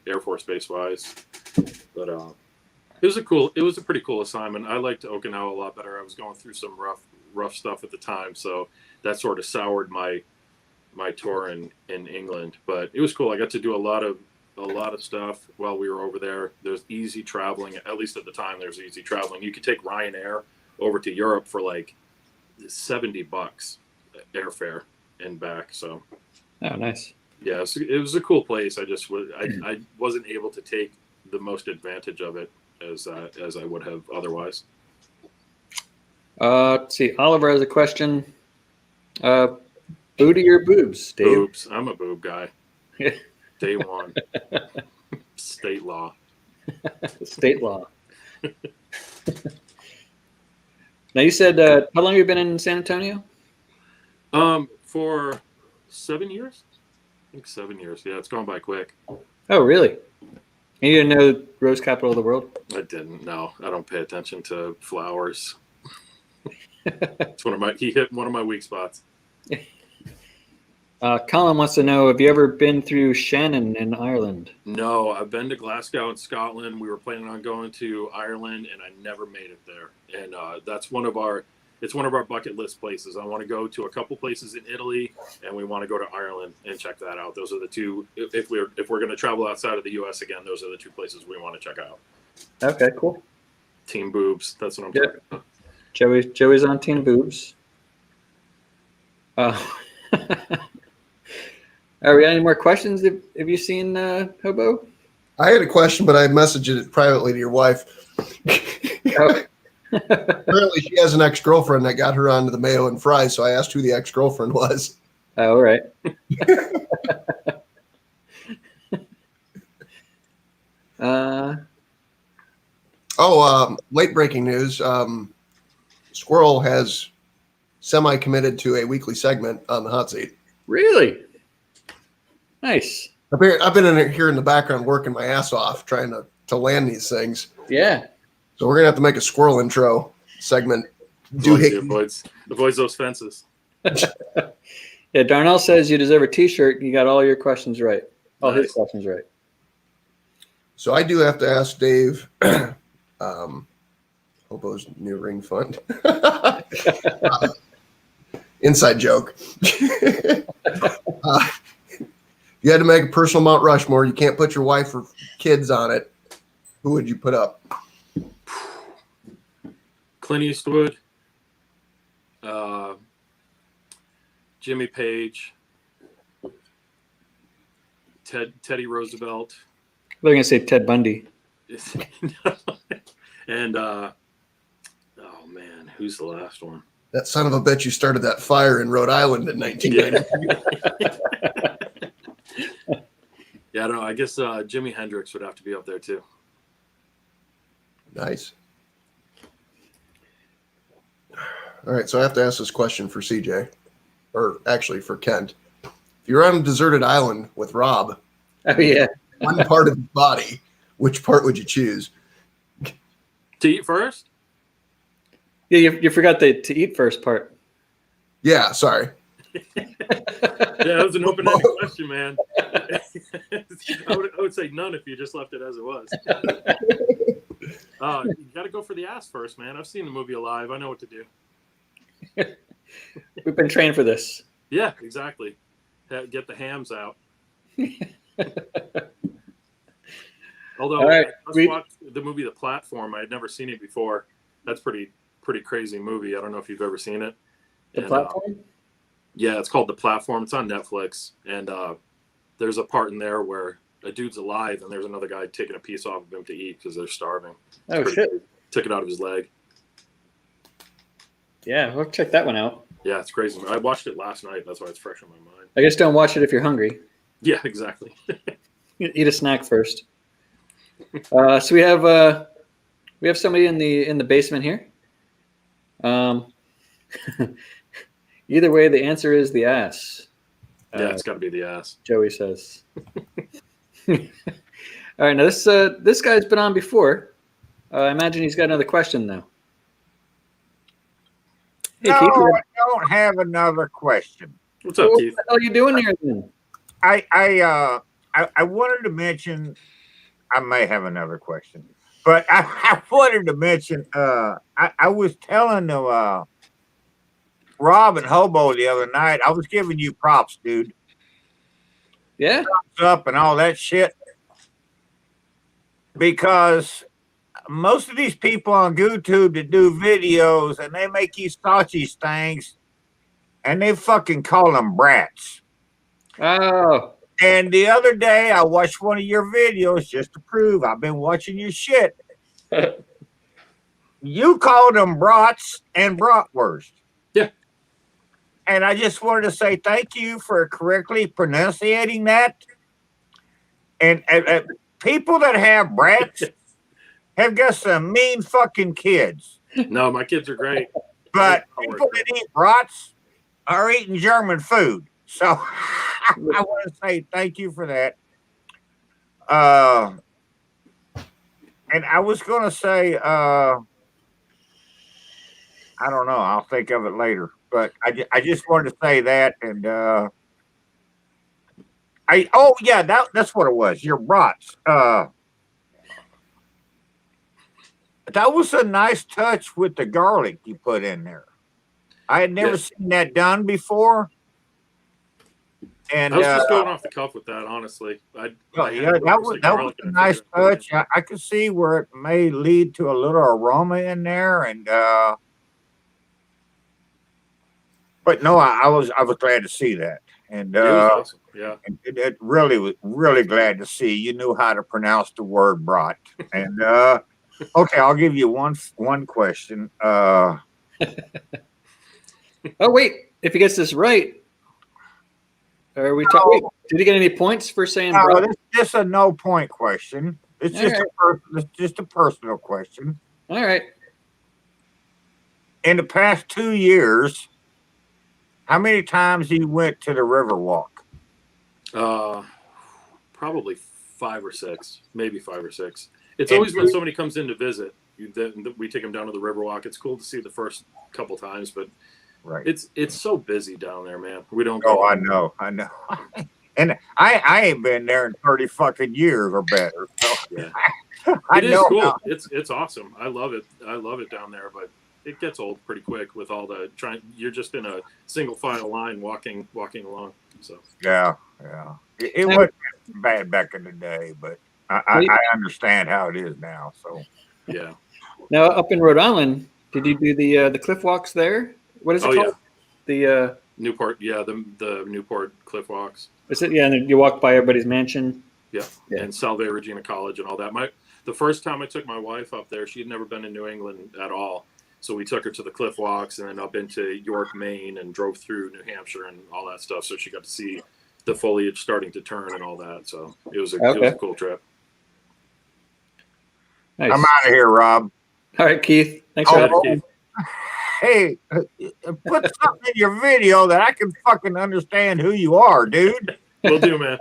[SPEAKER 3] Air Force Base wise. But it was a pretty cool assignment. I liked Okinawa a lot better. I was going through some rough stuff at the time, so that sort of soured my tour in England. But it was cool. I got to do a lot of stuff while we were over there. There's easy traveling, at least at the time. There's easy traveling. You could take Ryanair over to Europe for like $70 airfare and back. So,
[SPEAKER 1] Oh, nice.
[SPEAKER 3] yeah, it was a cool place. I wasn't able to take the most advantage of it as I would have otherwise.
[SPEAKER 1] Let's see. Oliver has a question. Booty or boobs, Dave?
[SPEAKER 3] Boobs. I'm a boob guy. Day one. State law.
[SPEAKER 1] State law. Now you said how long have you been in San Antonio?
[SPEAKER 3] For 7 years. I think 7 years. Yeah, it's going by quick.
[SPEAKER 1] Oh, really? And you didn't know Rose Capital of the World?
[SPEAKER 3] I didn't. No, I don't pay attention to flowers. He hit one of my weak spots.
[SPEAKER 1] Colin wants to know, have you ever been through Shannon in Ireland?
[SPEAKER 3] No, I've been to Glasgow in Scotland. We were planning on going to Ireland, and I never made it there. And that's one of our bucket list places. I want to go to a couple places in Italy, and we want to go to Ireland and check that out. Those are the two. If we're going to travel outside of the U.S. again, those are the two places we want to check out.
[SPEAKER 1] Okay, cool.
[SPEAKER 3] Team boobs. That's what I'm talking about.
[SPEAKER 1] Joey's on Team Boobs. Are we any more questions? Have you seen Hobo?
[SPEAKER 2] I had a question, but I messaged it privately to your wife.
[SPEAKER 1] Oh.
[SPEAKER 2] Apparently, she has an ex-girlfriend that got her onto the mayo and fries, so I asked who the ex-girlfriend was.
[SPEAKER 1] Oh, all right.
[SPEAKER 2] Late breaking news. Squirrel has semi-committed to a weekly segment on the hot seat.
[SPEAKER 1] Really? Nice.
[SPEAKER 2] I've been here in the background working my ass off trying to land these things.
[SPEAKER 1] Yeah.
[SPEAKER 2] So we're gonna have to make a squirrel intro segment.
[SPEAKER 3] Avoids those fences.
[SPEAKER 1] Yeah, Darnell says you deserve a T-shirt. You got all your questions right. All his questions right.
[SPEAKER 2] So I do have to ask Dave. Hobo's new ring fund. Inside joke. You had to make a personal Mount Rushmore. You can't put your wife or kids on it. Who would you put up?
[SPEAKER 3] Clint Eastwood, Jimmy Page, Teddy Roosevelt.
[SPEAKER 1] They're going to say Ted Bundy.
[SPEAKER 3] And oh man, who's the last one?
[SPEAKER 2] That son of a bitch who started that fire in Rhode Island in 1993.
[SPEAKER 3] Yeah, I don't know. I guess Jimi Hendrix would have to be up there too.
[SPEAKER 2] Nice. All right, so I have to ask this question for CJ, or actually for Kent. If you're on a deserted island with Rob,
[SPEAKER 1] Oh, yeah.
[SPEAKER 2] one part of his body, which part would you choose?
[SPEAKER 3] To eat first?
[SPEAKER 1] Yeah, you forgot the to eat first part.
[SPEAKER 2] Yeah, sorry.
[SPEAKER 3] Yeah, that was an open-ended question, man. I would say none if you just left it as it was. You got to go for the ass first, man. I've seen the movie Alive. I know what to do.
[SPEAKER 1] We've been trained for this.
[SPEAKER 3] Yeah, exactly. Get the hams out. Although
[SPEAKER 1] All right,
[SPEAKER 3] I just watched the movie The Platform. I had never seen it before. That's pretty crazy movie. I don't know if you've ever seen it.
[SPEAKER 1] The Platform?
[SPEAKER 3] Yeah, it's called The Platform. It's on Netflix. And there's a part in there where a dude's alive and there's another guy taking a piece off of him to eat because they're starving.
[SPEAKER 1] Oh, shit.
[SPEAKER 3] Crazy. Took it out of his leg.
[SPEAKER 1] Yeah, we'll check that one out.
[SPEAKER 3] Yeah, it's crazy. I watched it last night. That's why it's fresh on my mind.
[SPEAKER 1] I guess don't watch it if you're hungry.
[SPEAKER 3] Yeah, exactly.
[SPEAKER 1] Eat a snack first. So we have somebody in the basement here. Either way, the answer is the ass.
[SPEAKER 3] Yeah, it's got to be the ass.
[SPEAKER 1] Joey says. All right, now this guy's been on before. I imagine he's got another question now. Hey,
[SPEAKER 6] No,
[SPEAKER 1] Keith,
[SPEAKER 6] I don't have another question.
[SPEAKER 3] What's up,
[SPEAKER 1] what
[SPEAKER 3] Keith?
[SPEAKER 1] the hell are you doing here then?
[SPEAKER 6] I wanted to mention. I may have another question, but I wanted to mention. I was telling Rob and Hobo the other night. I was giving you props, dude.
[SPEAKER 1] Yeah.
[SPEAKER 6] Thumbs up and all that shit, because most of these people on YouTube that do videos and they make these sausage things, and they fucking call them brats.
[SPEAKER 1] Oh.
[SPEAKER 6] And the other day, I watched one of your videos just to prove I've been watching your shit. You called them brats and bratwurst.
[SPEAKER 3] Yeah.
[SPEAKER 6] And I just wanted to say thank you for correctly pronouncing that. And people that have brats have got some mean fucking kids.
[SPEAKER 3] No, my kids are great.
[SPEAKER 6] But people that eat brats are eating German food. So I want to say thank you for that. And I was going to say, I don't know. I'll think of it later. But I just wanted to say that. And that's what it was. Your brats. That was a nice touch with the garlic you put in there. I had never seen that done before. And
[SPEAKER 3] I was just going off the cuff with that, honestly.
[SPEAKER 6] that was a nice touch. I could see where it may lead to a little aroma in there, and but no, I was glad to see that, and
[SPEAKER 3] it was awesome. Yeah,
[SPEAKER 6] and it really was really glad to see you knew how to pronounce the word brat. And okay, I'll give you one question.
[SPEAKER 1] Oh wait, if he gets this right. Are we talking? Did he get any points for saying?
[SPEAKER 6] No, this is a no point question. It's just it's just a personal question.
[SPEAKER 1] All right.
[SPEAKER 6] In the past 2 years, how many times you went to the Riverwalk?
[SPEAKER 3] Probably 5 or 6, maybe 5 or 6. It's always when somebody comes in to visit. We take them down to the Riverwalk. It's cool to see the first couple times, but.
[SPEAKER 6] Right.
[SPEAKER 3] It's so busy down there, man. We don't
[SPEAKER 6] go.
[SPEAKER 3] Oh,
[SPEAKER 6] I know. And I ain't been there in 30 fucking years or better. So
[SPEAKER 3] yeah.
[SPEAKER 6] It
[SPEAKER 3] is cool. It's awesome. I love it. I love it down there, but it gets old pretty quick with all the you're just in a single file line walking along. So
[SPEAKER 6] yeah. It wasn't bad back in the day, but I understand how it is now. So
[SPEAKER 3] yeah.
[SPEAKER 1] Now up in Rhode Island, did you do the cliff walks there? What is it called?
[SPEAKER 3] Yeah. The Newport, the Newport Cliff Walks.
[SPEAKER 1] Is it? Yeah, and you walk by everybody's mansion.
[SPEAKER 3] Yeah. And Salve Regina College and all that. The first time I took my wife up there, she had never been in New England at all. So we took her to the Cliff Walks and then up into York, Maine, and drove through New Hampshire and all that stuff. So she got to see the foliage starting to turn and all that. So it was a cool trip.
[SPEAKER 1] Nice.
[SPEAKER 6] I'm out of here, Rob.
[SPEAKER 1] All right, Keith. Thanks for having me.
[SPEAKER 6] Hey, put something in your video that I can fucking understand who you are, dude.
[SPEAKER 3] Will do, man.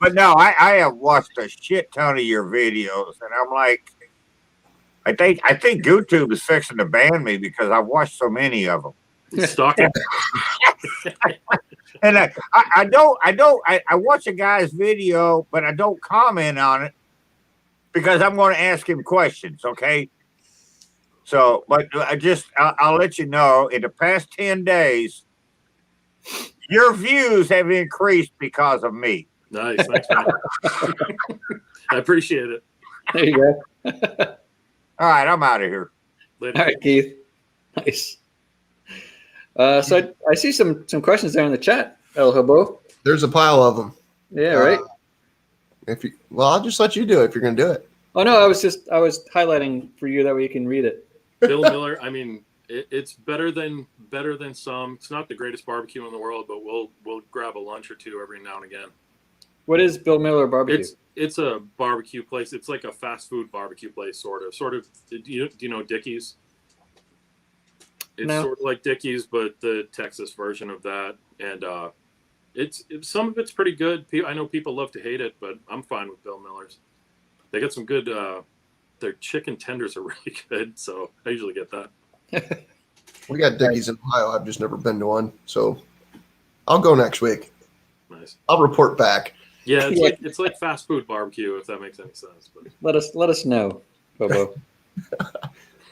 [SPEAKER 6] But no, I have watched a shit ton of your videos, and I'm like, I think YouTube is fixing to ban me because I've watched so many of them.
[SPEAKER 3] Stalking.
[SPEAKER 6] And I watch a guy's video, but I don't comment on it because I'm going to ask him questions. Okay. So, but I'll let you know, in the past 10 days, your views have increased because of me.
[SPEAKER 3] Nice. Thanks, man. I appreciate it.
[SPEAKER 1] There you go.
[SPEAKER 6] All right, I'm out of here.
[SPEAKER 3] Later.
[SPEAKER 1] All right, Keith. Nice. So I see some questions there in the chat, El Hobo.
[SPEAKER 2] There's a pile of them.
[SPEAKER 1] Yeah, right.
[SPEAKER 2] I'll just let you do it if you're going to do it.
[SPEAKER 1] Oh no, I was highlighting for you that way you can read it.
[SPEAKER 3] Bill Miller. I mean, it's better than some. It's not the greatest barbecue in the world, but we'll grab a lunch or two every now and again.
[SPEAKER 1] What is Bill Miller Barbecue?
[SPEAKER 3] It's a barbecue place. It's like a fast food barbecue place, sort of. Do you know Dickie's? It's
[SPEAKER 1] No.
[SPEAKER 3] sort of like Dickie's, but the Texas version of that. And it's some of it's pretty good. I know people love to hate it, but I'm fine with Bill Miller's. They got some good. Their chicken tenders are really good, so I usually get that.
[SPEAKER 2] We got Dickie's in Ohio. I've just never been to one, so I'll go next week.
[SPEAKER 3] Nice.
[SPEAKER 2] I'll report back.
[SPEAKER 3] Yeah, it's like fast food barbecue, if that makes any sense. But
[SPEAKER 1] Let us know, Hobo. All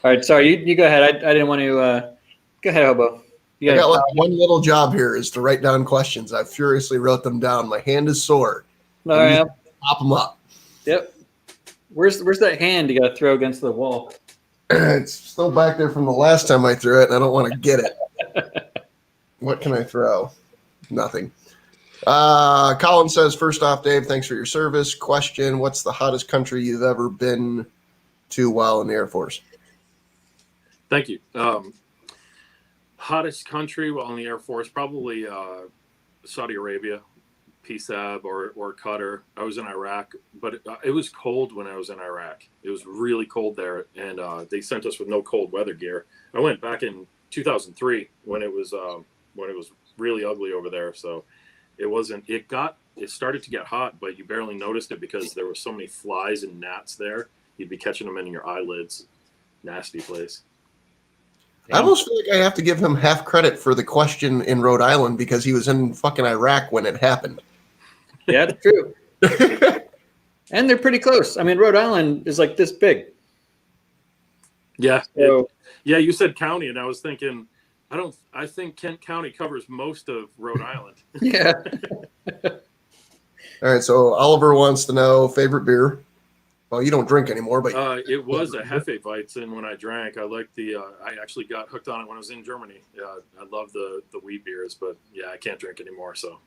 [SPEAKER 1] right, sorry, you go ahead. I didn't want to. Go ahead, Hobo.
[SPEAKER 2] I got like one little job here is to write down questions. I furiously wrote them down. My hand is sore.
[SPEAKER 1] All right.
[SPEAKER 2] Pop them up.
[SPEAKER 1] Yep. Where's that hand you got to throw against the wall?
[SPEAKER 2] It's still back there from the last time I threw it, and I don't want to get it. What can I throw? Nothing. Colin says, first off, Dave, thanks for your service. Question, what's the hottest country you've ever been to while in the Air Force?
[SPEAKER 3] thank you. Hottest country while in the Air Force, probably Saudi Arabia, PSAB or Qatar. I was in Iraq, but it was cold when I was in Iraq. It was really cold there, and they sent us with no cold weather gear. I went back in 2003 when it was really ugly over there. So it wasn't. It started to get hot, but you barely noticed it because there were so many flies and gnats there. You'd be catching them in your eyelids. Nasty place.
[SPEAKER 2] I almost feel like I have to give him half credit for the question in Rhode Island because he was in fucking Iraq when it happened.
[SPEAKER 1] Yeah, it's true. And they're pretty close. I mean, Rhode Island is like this big.
[SPEAKER 3] Yeah.
[SPEAKER 1] So,
[SPEAKER 3] You said county, and I was thinking, I think Kent County covers most of Rhode Island.
[SPEAKER 1] yeah.
[SPEAKER 2] All right, so Oliver wants to know favorite beer. Well, you don't drink anymore, but
[SPEAKER 3] It was a Hefeweizen when I drank. I liked I actually got hooked on it when I was in Germany. I love the wheat beers, but yeah, I can't drink anymore. So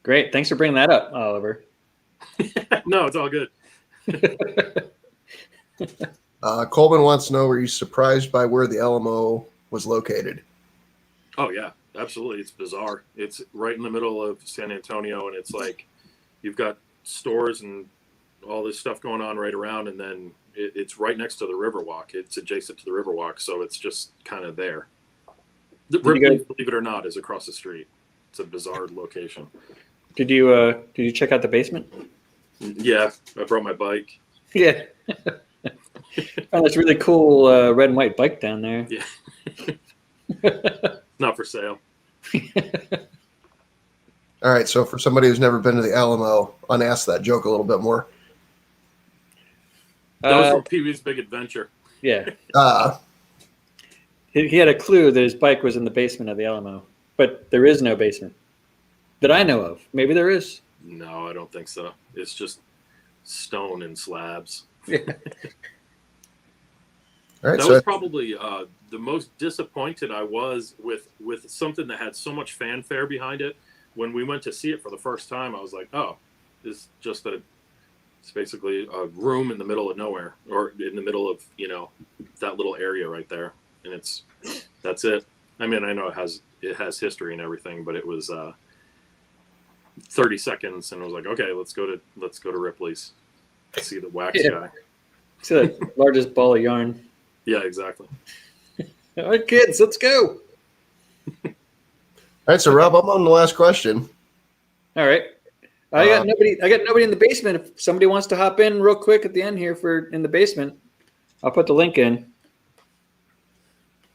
[SPEAKER 1] Great. Thanks for bringing that up, Oliver.
[SPEAKER 3] no, it's all good.
[SPEAKER 2] Coleman wants to know, were you surprised by where the Alamo was located?
[SPEAKER 3] Oh yeah, absolutely. It's bizarre. It's right in the middle of San Antonio, and it's like you've got stores and all this stuff going on right around, and then it's right next to the Riverwalk. It's adjacent to the Riverwalk, so it's just kind of there. The Ripley, believe it or not, is across the street. It's a bizarre location.
[SPEAKER 1] Did you check out the basement?
[SPEAKER 3] Yeah, I brought my bike.
[SPEAKER 1] Yeah. Found this really cool red and white bike down there.
[SPEAKER 3] Yeah. Not for sale.
[SPEAKER 2] All right, so for somebody who's never been to the Alamo, unask that joke a little bit more.
[SPEAKER 3] That was from Pee-wee's Big Adventure.
[SPEAKER 1] Yeah.
[SPEAKER 2] Uh,
[SPEAKER 1] He had a clue that his bike was in the basement of the Alamo, but there is no basement that I know of. Maybe there is.
[SPEAKER 3] No, I don't think so. It's just stone and slabs.
[SPEAKER 1] Yeah.
[SPEAKER 2] all right,
[SPEAKER 3] That
[SPEAKER 2] so
[SPEAKER 3] was probably the most disappointed I was with something that had so much fanfare behind it. When we went to see it for the first time, I was like, oh, it's just it's basically a room in the middle of nowhere, or in the middle of, that little area right there. And that's it. I mean, I know it has history and everything, but it was 30 seconds, and I was like, okay, let's go to Ripley's to see the wax guy.
[SPEAKER 1] It's the largest ball of yarn.
[SPEAKER 3] Yeah, exactly.
[SPEAKER 1] All right, kids, let's go.
[SPEAKER 2] all right, so Rob, I'm on the last question.
[SPEAKER 1] All right. I got nobody in the basement. If somebody wants to hop in real quick at the end here in the basement, I'll put the link in.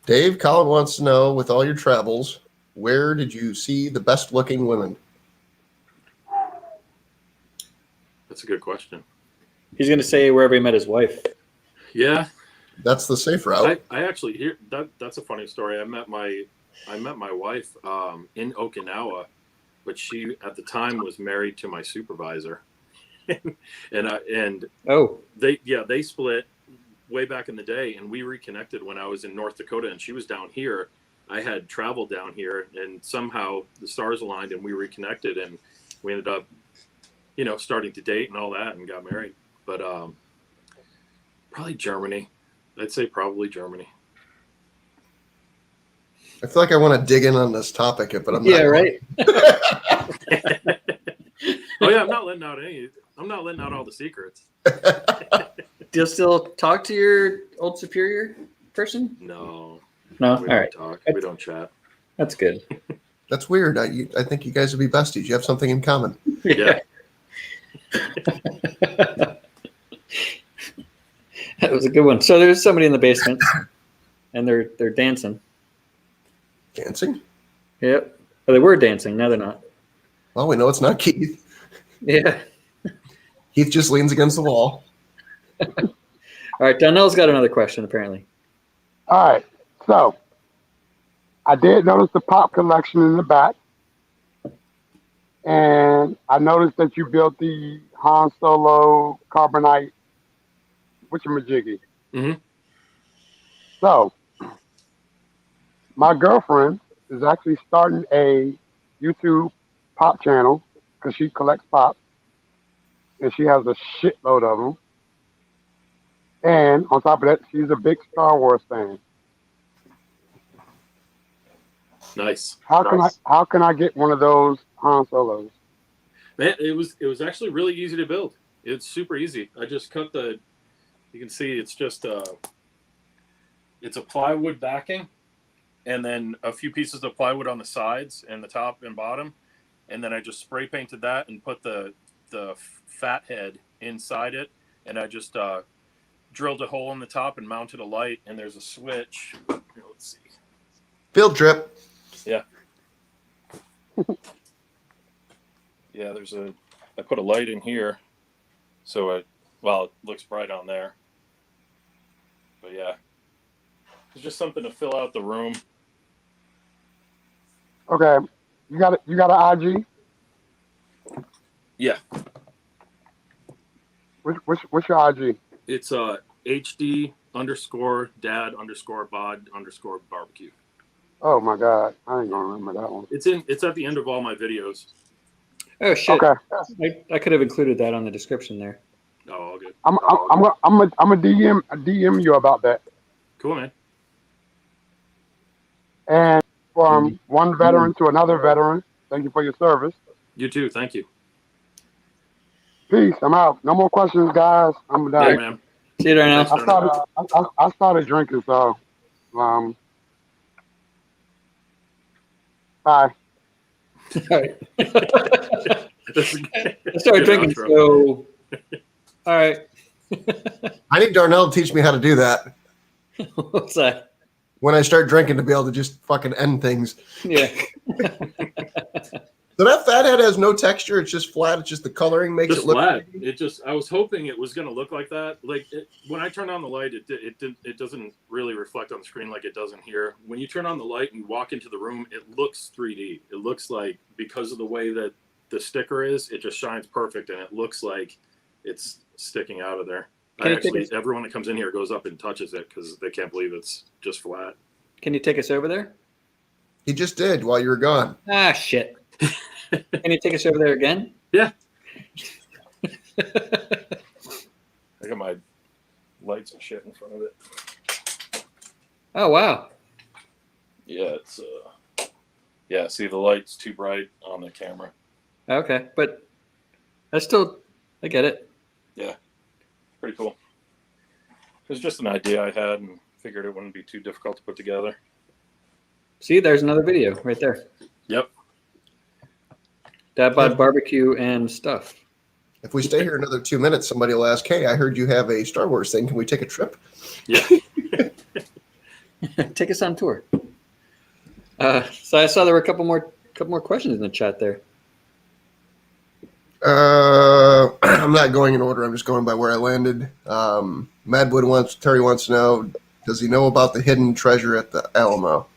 [SPEAKER 2] Dave, Colin wants to know, with all your travels, where did you see the best looking women?
[SPEAKER 3] That's a good question.
[SPEAKER 1] He's going to say wherever he met his wife.
[SPEAKER 3] Yeah.
[SPEAKER 2] That's the safe route.
[SPEAKER 3] I actually that's a funny story. I met my wife in Okinawa, but she at the time was married to my supervisor, and they split way back in the day, and we reconnected when I was in North Dakota, and she was down here. I had traveled down here, and somehow the stars aligned, and we reconnected, and we ended up, starting to date and all that, and got married. But probably Germany. I'd say probably Germany.
[SPEAKER 2] I feel like I want to dig in on this topic, but I'm not.
[SPEAKER 1] Yeah, right.
[SPEAKER 3] Oh yeah, I'm not letting out all the secrets.
[SPEAKER 1] Do you still talk to your Old Superior person?
[SPEAKER 3] No.
[SPEAKER 1] No.
[SPEAKER 3] We
[SPEAKER 1] All
[SPEAKER 3] don't
[SPEAKER 1] right.
[SPEAKER 3] talk. We don't chat.
[SPEAKER 1] That's good.
[SPEAKER 2] That's weird. I think you guys would be besties. You have something in common.
[SPEAKER 3] Yeah.
[SPEAKER 1] That was a good one. So there's somebody in the basement, and they're dancing.
[SPEAKER 2] Dancing?
[SPEAKER 1] Yep. Oh, they were dancing. Now they're not.
[SPEAKER 2] Well, we know it's not Keith.
[SPEAKER 1] Yeah.
[SPEAKER 2] Keith just leans against the wall.
[SPEAKER 1] All right. Donnell's got another question, apparently.
[SPEAKER 8] All right. So I did notice the pop collection in the back. And I noticed that you built the Han Solo carbonite whatchamajiggy.
[SPEAKER 3] Mhm.
[SPEAKER 8] So my girlfriend is actually starting a YouTube pop channel because she collects pop. And she has a shitload of them. And on top of that, she's a big Star Wars fan.
[SPEAKER 3] Nice.
[SPEAKER 8] How can I get one of those Han Solos?
[SPEAKER 3] Man, it was actually really easy to build. It's super easy. I just cut the. You can see it's just it's a plywood backing, and then a few pieces of plywood on the sides and the top and bottom, and then I just spray painted that and put the fat head inside it, and I just drilled a hole in the top and mounted a light, and there's a switch. Here, let's see.
[SPEAKER 2] Field trip.
[SPEAKER 3] Yeah. Yeah, I put a light in here, so it looks bright on there. But yeah, it's just something to fill out the room.
[SPEAKER 8] Okay, you got an IG?
[SPEAKER 3] Yeah,
[SPEAKER 8] What's your IG?
[SPEAKER 3] it's HD_Dad_Bod_BBQ.
[SPEAKER 8] Oh my God, I ain't gonna remember that one.
[SPEAKER 3] It's at the end of all my videos.
[SPEAKER 1] Oh shit!
[SPEAKER 8] Okay,
[SPEAKER 1] I could have included that on the description there.
[SPEAKER 3] Oh, all good.
[SPEAKER 8] I'm a DM you about that.
[SPEAKER 3] Cool, man.
[SPEAKER 8] And from one veteran to another veteran, thank you for your service.
[SPEAKER 3] You too. Thank you.
[SPEAKER 8] Peace. I'm out. No more questions, guys. I'm done.
[SPEAKER 3] Yeah, man.
[SPEAKER 1] See you there now.
[SPEAKER 8] I started drinking, so bye.
[SPEAKER 1] All right. I started drinking, so all right.
[SPEAKER 2] I need Darnell to teach me how to do that.
[SPEAKER 1] What's that?
[SPEAKER 2] When I start drinking, to be able to just fucking end things.
[SPEAKER 1] Yeah.
[SPEAKER 2] So that fathead has no texture. It's just flat. It's just the coloring makes
[SPEAKER 3] Just
[SPEAKER 2] it look
[SPEAKER 3] flat. I was hoping it was going to look like that. Like when I turn on the light, it doesn't really reflect on the screen like it doesn't here. When you turn on the light and you walk into the room, it looks 3D. It looks like, because of the way that the sticker is, it just shines perfect, and it looks like it's sticking out of there. Everyone that comes in here goes up and touches it because they can't believe it's just flat.
[SPEAKER 1] Can you take us over there?
[SPEAKER 2] He just did while you were gone.
[SPEAKER 1] Ah, shit. Can you take us over there again?
[SPEAKER 3] Yeah. I got my lights and shit in front of it.
[SPEAKER 1] Oh, wow.
[SPEAKER 3] Yeah, it's see, the light's too bright on the camera.
[SPEAKER 1] Okay, but I get it.
[SPEAKER 3] Yeah, pretty cool. It was just an idea I had and figured it wouldn't be too difficult to put together.
[SPEAKER 1] See, there's another video right there.
[SPEAKER 3] Yep.
[SPEAKER 1] Dad Bod BBQ and stuff.
[SPEAKER 2] If we stay here another 2 minutes, somebody will ask, "Hey, I heard you have a Star Wars thing. Can we take a trip?"
[SPEAKER 3] Yeah.
[SPEAKER 1] Take us on tour. So I saw there were a couple more questions in the chat there.
[SPEAKER 2] I'm not going in order. I'm just going by where I landed. Terry wants to know, does he know about the hidden treasure at the Alamo?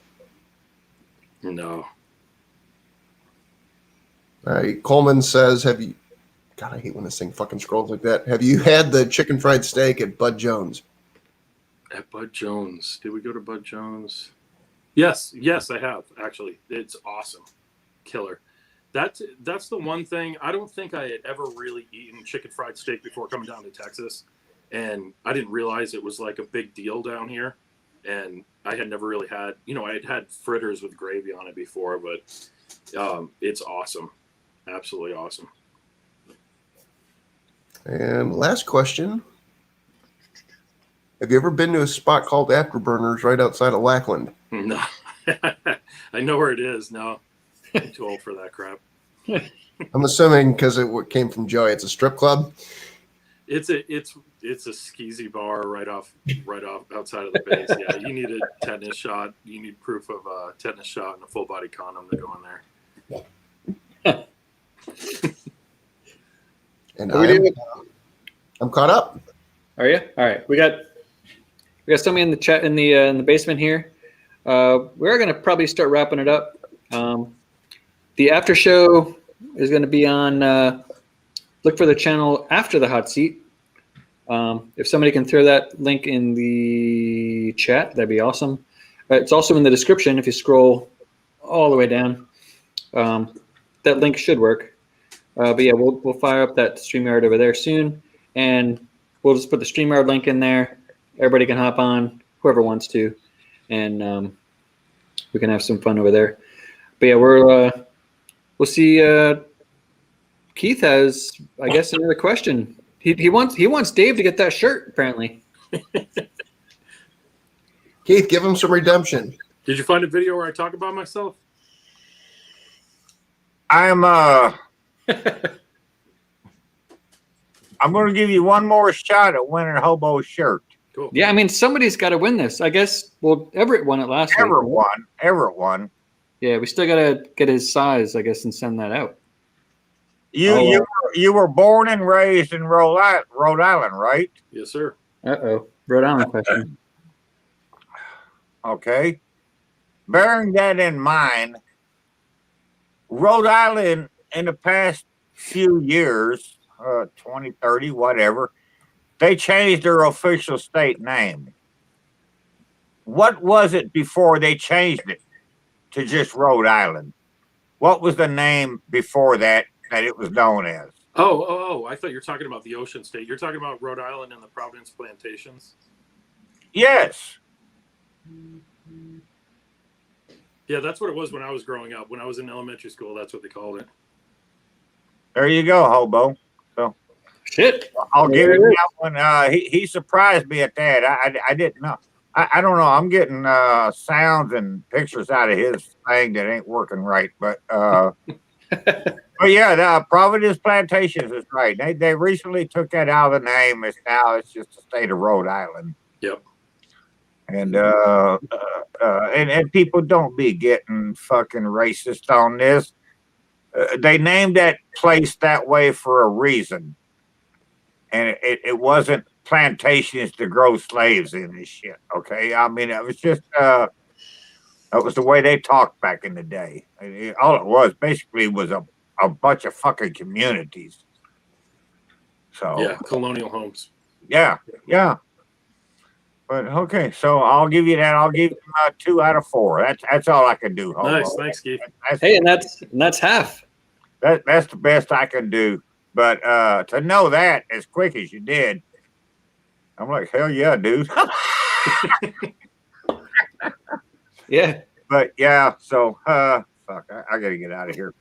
[SPEAKER 3] No.
[SPEAKER 2] All right. Coleman says, God, I hate when this thing fucking scrolls like that. Have you had the chicken fried steak at Bud Jones?
[SPEAKER 3] At Bud Jones. Did we go to Bud Jones? Yes, I have, actually. It's awesome. Killer. That's the one thing. I don't think I had ever really eaten chicken fried steak before coming down to Texas. And I didn't realize it was like a big deal down here. And I had never really had, I had had fritters with gravy on it before, but it's awesome. Absolutely awesome.
[SPEAKER 2] And last question. Have you ever been to a spot called Afterburners right outside of Lackland?
[SPEAKER 3] No. I know where it is. No, I'm too old for that crap.
[SPEAKER 2] I'm assuming because it came from Joey. It's a strip club.
[SPEAKER 3] It's a skeezy bar right off outside of the base. Yeah, you need a tetanus shot. You need proof of a tetanus shot and a full body condom to go in there.
[SPEAKER 2] And
[SPEAKER 1] We
[SPEAKER 2] I'm caught up.
[SPEAKER 1] Are you? All right. We got somebody in the chat in the basement here. We're gonna probably start wrapping it up. The after show is gonna be on. Look for the channel after the hot seat. If somebody can throw that link in the chat, that'd be awesome. It's also in the description if you scroll all the way down. That link should work. But yeah, we'll fire up that StreamYard over there soon, and we'll just put the StreamYard link in there. Everybody can hop on, whoever wants to, and we can have some fun over there. But yeah, we'll see. Keith has, I guess, another question. He wants Dave to get that shirt, apparently.
[SPEAKER 2] Keith, give him some redemption.
[SPEAKER 3] Did you find a video where I talk about myself?
[SPEAKER 6] I'm going to give you one more shot at winning Hobo's shirt.
[SPEAKER 3] Cool.
[SPEAKER 1] Yeah, I mean, somebody's got to win this. I guess, well, Everett won it last week.
[SPEAKER 6] Everett won.
[SPEAKER 1] Yeah, we still got to get his size, I guess, and send that out.
[SPEAKER 6] You were born and raised in Rhode Island, right?
[SPEAKER 3] Yes, sir.
[SPEAKER 1] Uh-oh. Rhode Island question.
[SPEAKER 6] Okay. Bearing that in mind, Rhode Island in the past few years, 20, 30, whatever, they changed their official state name. What was it before they changed it to just Rhode Island? What was the name before that it was known as?
[SPEAKER 3] Oh, I thought you were talking about the Ocean State. You're talking about Rhode Island and the Providence Plantations?
[SPEAKER 6] Yes.
[SPEAKER 3] Yeah, that's what it was when I was growing up. When I was in elementary school, that's what they called it.
[SPEAKER 6] There you go, Hobo. So
[SPEAKER 1] Shit.
[SPEAKER 6] I'll give him that one. He surprised me at that. I didn't know. I don't know. I'm getting sounds and pictures out of his thing that ain't working right. But yeah, the Providence Plantations is right. They recently took that out of the name. It's just the state of Rhode Island.
[SPEAKER 3] Yep.
[SPEAKER 6] And and people don't be getting fucking racist on this. They named that place that way for a reason. And it wasn't plantations to grow slaves in this shit. Okay. I mean, it was just, that was the way they talked back in the day. All it was basically was a bunch of fucking communities. So,
[SPEAKER 3] yeah, colonial homes.
[SPEAKER 6] Yeah. But okay, so I'll give you that. I'll give you 2 out of 4. That's all I can do. Hobo.
[SPEAKER 3] Nice, thanks, Keith.
[SPEAKER 1] Hey, and that's half.
[SPEAKER 6] That's the best I can do. But to know that as quick as you did, I'm like, hell yeah, dude.
[SPEAKER 1] Yeah.
[SPEAKER 6] But yeah, so fuck, I gotta get out of here.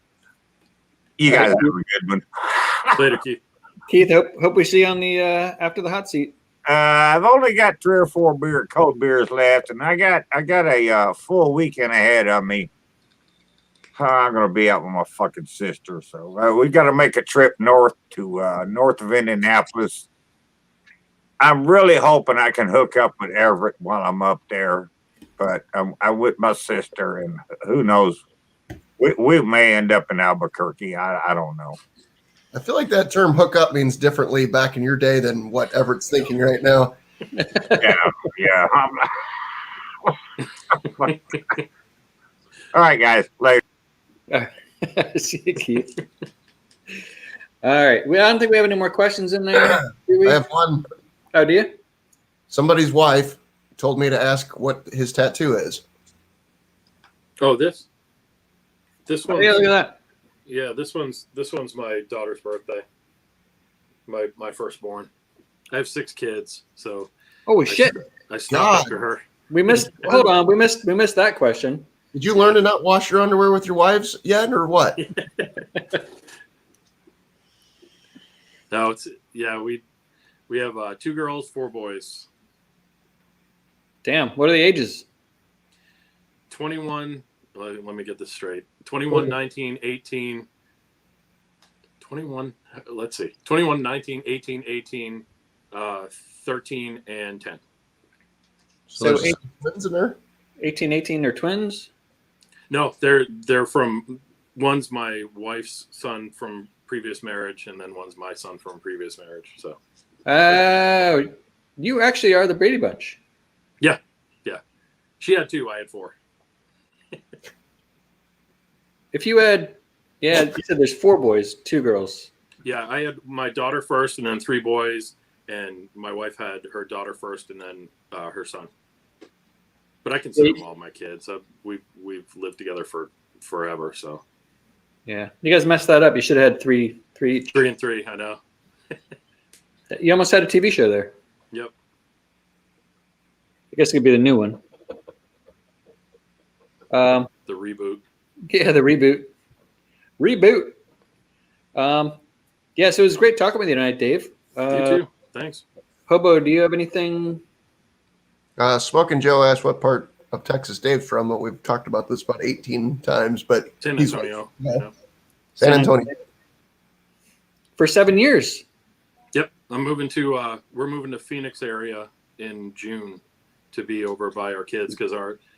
[SPEAKER 6] You guys have a good one.
[SPEAKER 3] Later, Keith.
[SPEAKER 1] Keith, hope we see you on the after the hot seat.
[SPEAKER 6] I've only got 3 or 4 cold beers left, and I got a full weekend ahead of me. I'm gonna be out with my fucking sister, so we got to make a trip north of Indianapolis. I'm really hoping I can hook up with Everett while I'm up there, but I'm with my sister, and who knows, we may end up in Albuquerque. I don't know.
[SPEAKER 2] I feel like that term "hook up" means differently back in your day than what Everett's thinking right now.
[SPEAKER 6] Yeah. All right, guys. Later.
[SPEAKER 1] See you, Keith. All right. I don't think we have any more questions in there. Do we?
[SPEAKER 2] I have one.
[SPEAKER 1] Oh, do you?
[SPEAKER 2] Somebody's wife told me to ask what his tattoo is.
[SPEAKER 3] Oh, this one.
[SPEAKER 1] Oh, yeah, look at that.
[SPEAKER 3] Yeah, this one's my daughter's birthday. My firstborn. I have 6 kids, so.
[SPEAKER 1] Oh shit!
[SPEAKER 3] I stopped after her.
[SPEAKER 1] We missed. Hold on, we missed that question.
[SPEAKER 2] Did you learn to not wash your underwear with your wives yet, or what?
[SPEAKER 3] No, we have 2 girls, 4 boys.
[SPEAKER 1] Damn. What are the ages?
[SPEAKER 3] 21. Let me get this straight. 21, 19, 18. 21. Let's see. 21, 19, 18, 18, 13, and 10.
[SPEAKER 2] So there's twins in there?
[SPEAKER 1] 18 are twins?
[SPEAKER 3] No, they're from, one's my wife's son from previous marriage, and then one's my son from previous marriage. So
[SPEAKER 1] you actually are the Brady Bunch.
[SPEAKER 3] Yeah. She had 2, I had 4.
[SPEAKER 1] If you had, you said there's 4 boys, 2 girls.
[SPEAKER 3] Yeah, I had my daughter first, and then 3 boys, and my wife had her daughter first, and then her son. But I consider them all my kids. We've lived together for forever. So
[SPEAKER 1] yeah, you guys messed that up. You should have had 3 each.
[SPEAKER 3] 3 and 3. I know.
[SPEAKER 1] You almost had a TV show there.
[SPEAKER 3] Yep.
[SPEAKER 1] I guess it could be the new one.
[SPEAKER 3] The reboot.
[SPEAKER 1] Yeah, the reboot. Yeah, so it was great talking with you tonight, Dave.
[SPEAKER 3] You too. Thanks.
[SPEAKER 1] Hobo, do you have anything?
[SPEAKER 2] Smoking Joe asked what part of Texas Dave's from. But we've talked about this about 18 times, but
[SPEAKER 3] San Antonio.
[SPEAKER 2] Yeah. San Antonio.
[SPEAKER 1] For 7 years.
[SPEAKER 3] Yep. I'm moving to we're moving to Phoenix area in June to be over by our kids, because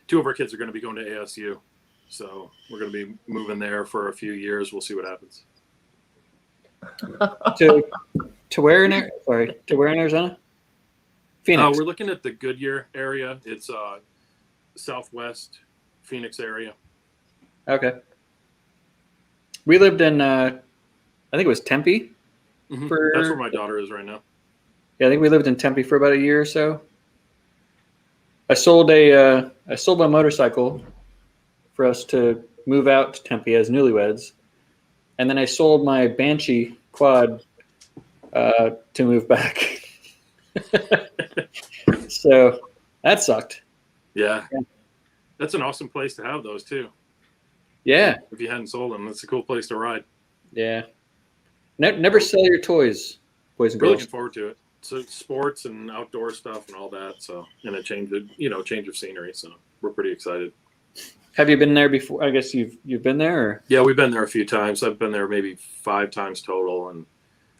[SPEAKER 3] 2 of our kids are going to be going to ASU. So we're going to be moving there for a few years. We'll see what happens.
[SPEAKER 1] To where in Arizona? Phoenix.
[SPEAKER 3] We're looking at the Goodyear area. It's southwest Phoenix area.
[SPEAKER 1] Okay. We lived in I think it was Tempe.
[SPEAKER 3] Mm-hmm. That's where my daughter is right now.
[SPEAKER 1] Yeah, I think we lived in Tempe for about a year or so. I sold my motorcycle for us to move out to Tempe as newlyweds, and then I sold my Banshee quad to move back. So that sucked.
[SPEAKER 3] Yeah. That's an awesome place to have those too.
[SPEAKER 1] Yeah.
[SPEAKER 3] If you hadn't sold them, that's a cool place to ride.
[SPEAKER 1] Yeah. Never sell your toys, boys and
[SPEAKER 3] Really
[SPEAKER 1] girls.
[SPEAKER 3] looking forward to it. So sports and outdoor stuff and all that. So, and a change of scenery. So we're pretty excited.
[SPEAKER 1] Have you been there before? I guess you've been there. Or?
[SPEAKER 3] Yeah, we've been there a few times. I've been there maybe 5 times total, and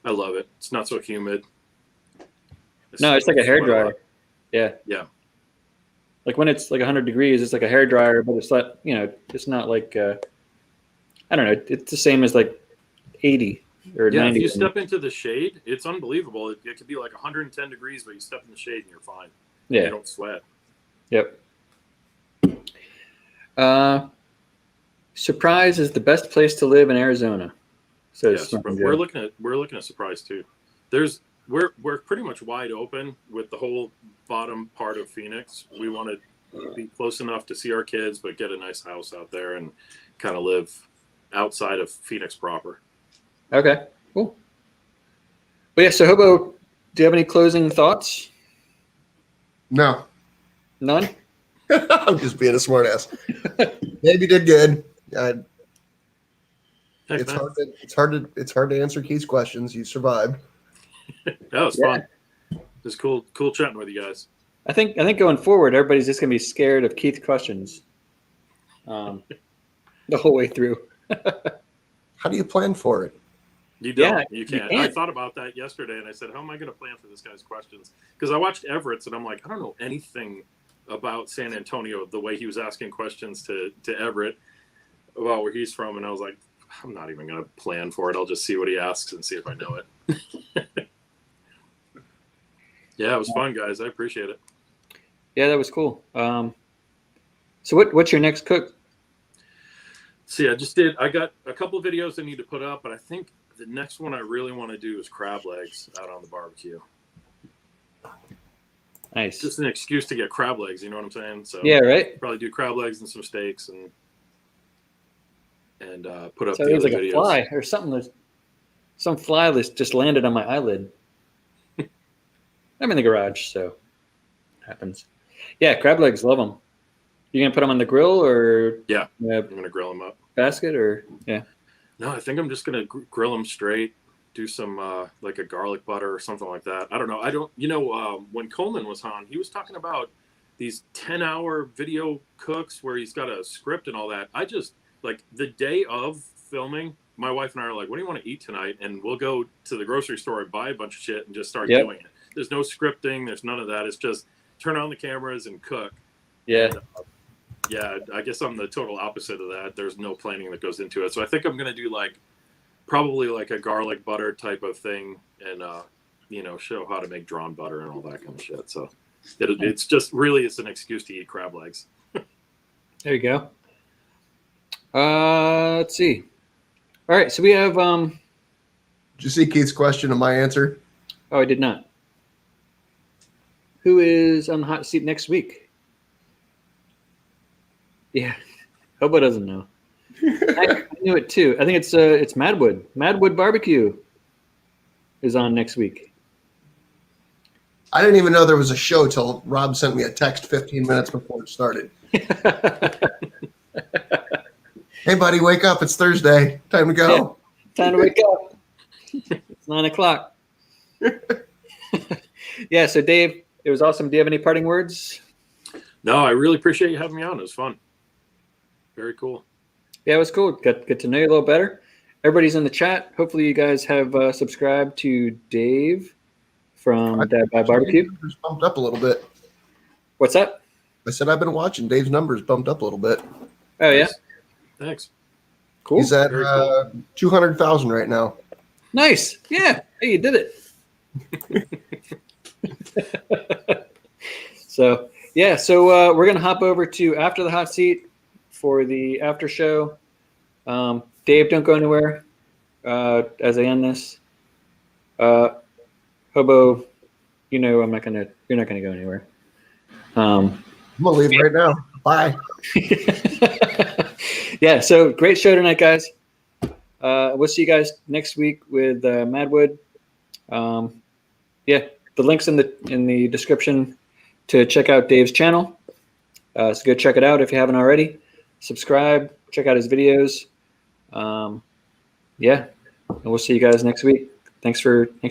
[SPEAKER 3] I love it. It's not so humid.
[SPEAKER 1] It's like a hairdryer. Yeah.
[SPEAKER 3] Yeah.
[SPEAKER 1] Like when it's like 100 degrees, it's like a hairdryer, but it's not, it's not like, I don't know. It's the same as like 80 or 90.
[SPEAKER 3] If you step into the shade, it's unbelievable. It could be like 110 degrees, but you step in the shade and you're fine.
[SPEAKER 1] Yeah.
[SPEAKER 3] You don't sweat.
[SPEAKER 1] Yep. Surprise is the best place to live in Arizona. So
[SPEAKER 3] yes, we're looking at Surprise too. We're pretty much wide open with the whole bottom part of Phoenix. We want to be close enough to see our kids, but get a nice house out there and kind of live outside of Phoenix proper.
[SPEAKER 1] Okay, cool. But yeah, so Hobo, do you have any closing thoughts?
[SPEAKER 2] No.
[SPEAKER 1] None?
[SPEAKER 2] I'm just being a smartass. Maybe did good.
[SPEAKER 3] Thanks,
[SPEAKER 2] It's hard to answer Keith's questions. You survived.
[SPEAKER 3] That was fun. It was cool chatting with you guys.
[SPEAKER 1] I think going forward, everybody's just gonna be scared of Keith's questions, the whole way through.
[SPEAKER 2] How do you plan for it?
[SPEAKER 3] You don't.
[SPEAKER 1] Yeah,
[SPEAKER 3] you can't. I thought about that yesterday, and I said, "How am I going to plan for this guy's questions?" Because I watched Everett's, and I'm like, I don't know anything about San Antonio. The way he was asking questions to Everett about where he's from, and I was like, I'm not even going to plan for it. I'll just see what he asks and see if I know it. Yeah, it was fun, guys. I appreciate it.
[SPEAKER 1] Yeah, that was cool. So what's your next cook?
[SPEAKER 3] See, I got a couple of videos I need to put up, but I think the next one I really want to do is crab legs out on the barbecue.
[SPEAKER 1] Nice.
[SPEAKER 3] Just an excuse to get crab legs, you know what I'm saying? So
[SPEAKER 1] yeah, right.
[SPEAKER 3] Probably do crab legs and some steaks and put up
[SPEAKER 1] So
[SPEAKER 3] the
[SPEAKER 1] it was
[SPEAKER 3] other
[SPEAKER 1] like
[SPEAKER 3] videos.
[SPEAKER 1] a fly or something. Some fly that just landed on my eyelid. I'm in the garage, so it happens. Yeah, crab legs, love them. You gonna put them on the grill or
[SPEAKER 3] Yeah, I'm gonna grill them up.
[SPEAKER 1] basket or yeah?
[SPEAKER 3] No, I think I'm just gonna grill them straight. Do some like a garlic butter or something like that. I don't know. When Coleman was on, he was talking about these 10-hour video cooks where he's got a script and all that. I just like the day of filming, my wife and I are like, what do you want to eat tonight? And we'll go to the grocery store and buy a bunch of shit and just start doing it. There's no scripting. There's none of that. It's just turn on the cameras and cook.
[SPEAKER 1] Yeah.
[SPEAKER 3] And, yeah, I guess I'm the total opposite of that. There's no planning that goes into it. So I think I'm going to do probably like a garlic butter type of thing and, show how to make drawn butter and all that kind of shit. So it's just really, it's an excuse to eat crab legs.
[SPEAKER 1] There you go. Let's see. All right. So we have,
[SPEAKER 2] Did you see Keith's question and my answer?
[SPEAKER 1] oh, I did not. Who is on the hot seat next week? Yeah, Hobo doesn't know. I knew it too. I think it's Madwood. Madwood BBQ is on next week.
[SPEAKER 2] I didn't even know there was a show till Rob sent me a text 15 minutes before it started. Hey, buddy, wake up. It's Thursday. Time to go.
[SPEAKER 1] Yeah, time to wake up. It's 9 o'clock. Yeah, so Dave, it was awesome. Do you have any parting words?
[SPEAKER 3] No, I really appreciate you having me on. It was fun. Very cool.
[SPEAKER 1] Yeah, it was cool. Get to know you a little better. Everybody's in the chat. Hopefully you guys have subscribed to Dave from Dad Bod BBQ.
[SPEAKER 2] Numbers bumped up a little bit.
[SPEAKER 1] What's that?
[SPEAKER 2] I said I've been watching. Dave's numbers bumped up a little bit.
[SPEAKER 1] Oh, yeah?
[SPEAKER 3] Thanks.
[SPEAKER 1] Cool.
[SPEAKER 2] He's at
[SPEAKER 3] Very cool.
[SPEAKER 2] 200,000 right now.
[SPEAKER 1] Nice. Yeah. Hey, you did it. So, yeah. So we're going to hop over to After the Hot Seat for the after show. Dave, don't go anywhere as I end this. Hobo, you're not going to go anywhere.
[SPEAKER 2] I'm going to leave right now. Bye.
[SPEAKER 1] Yeah. So great show tonight, guys. We'll see you guys next week with Madwood. Yeah, the link's in the description to check out Dave's channel. So go check it out if you haven't already. Subscribe, check out his videos. Yeah, and we'll see you guys next week. Thanks for being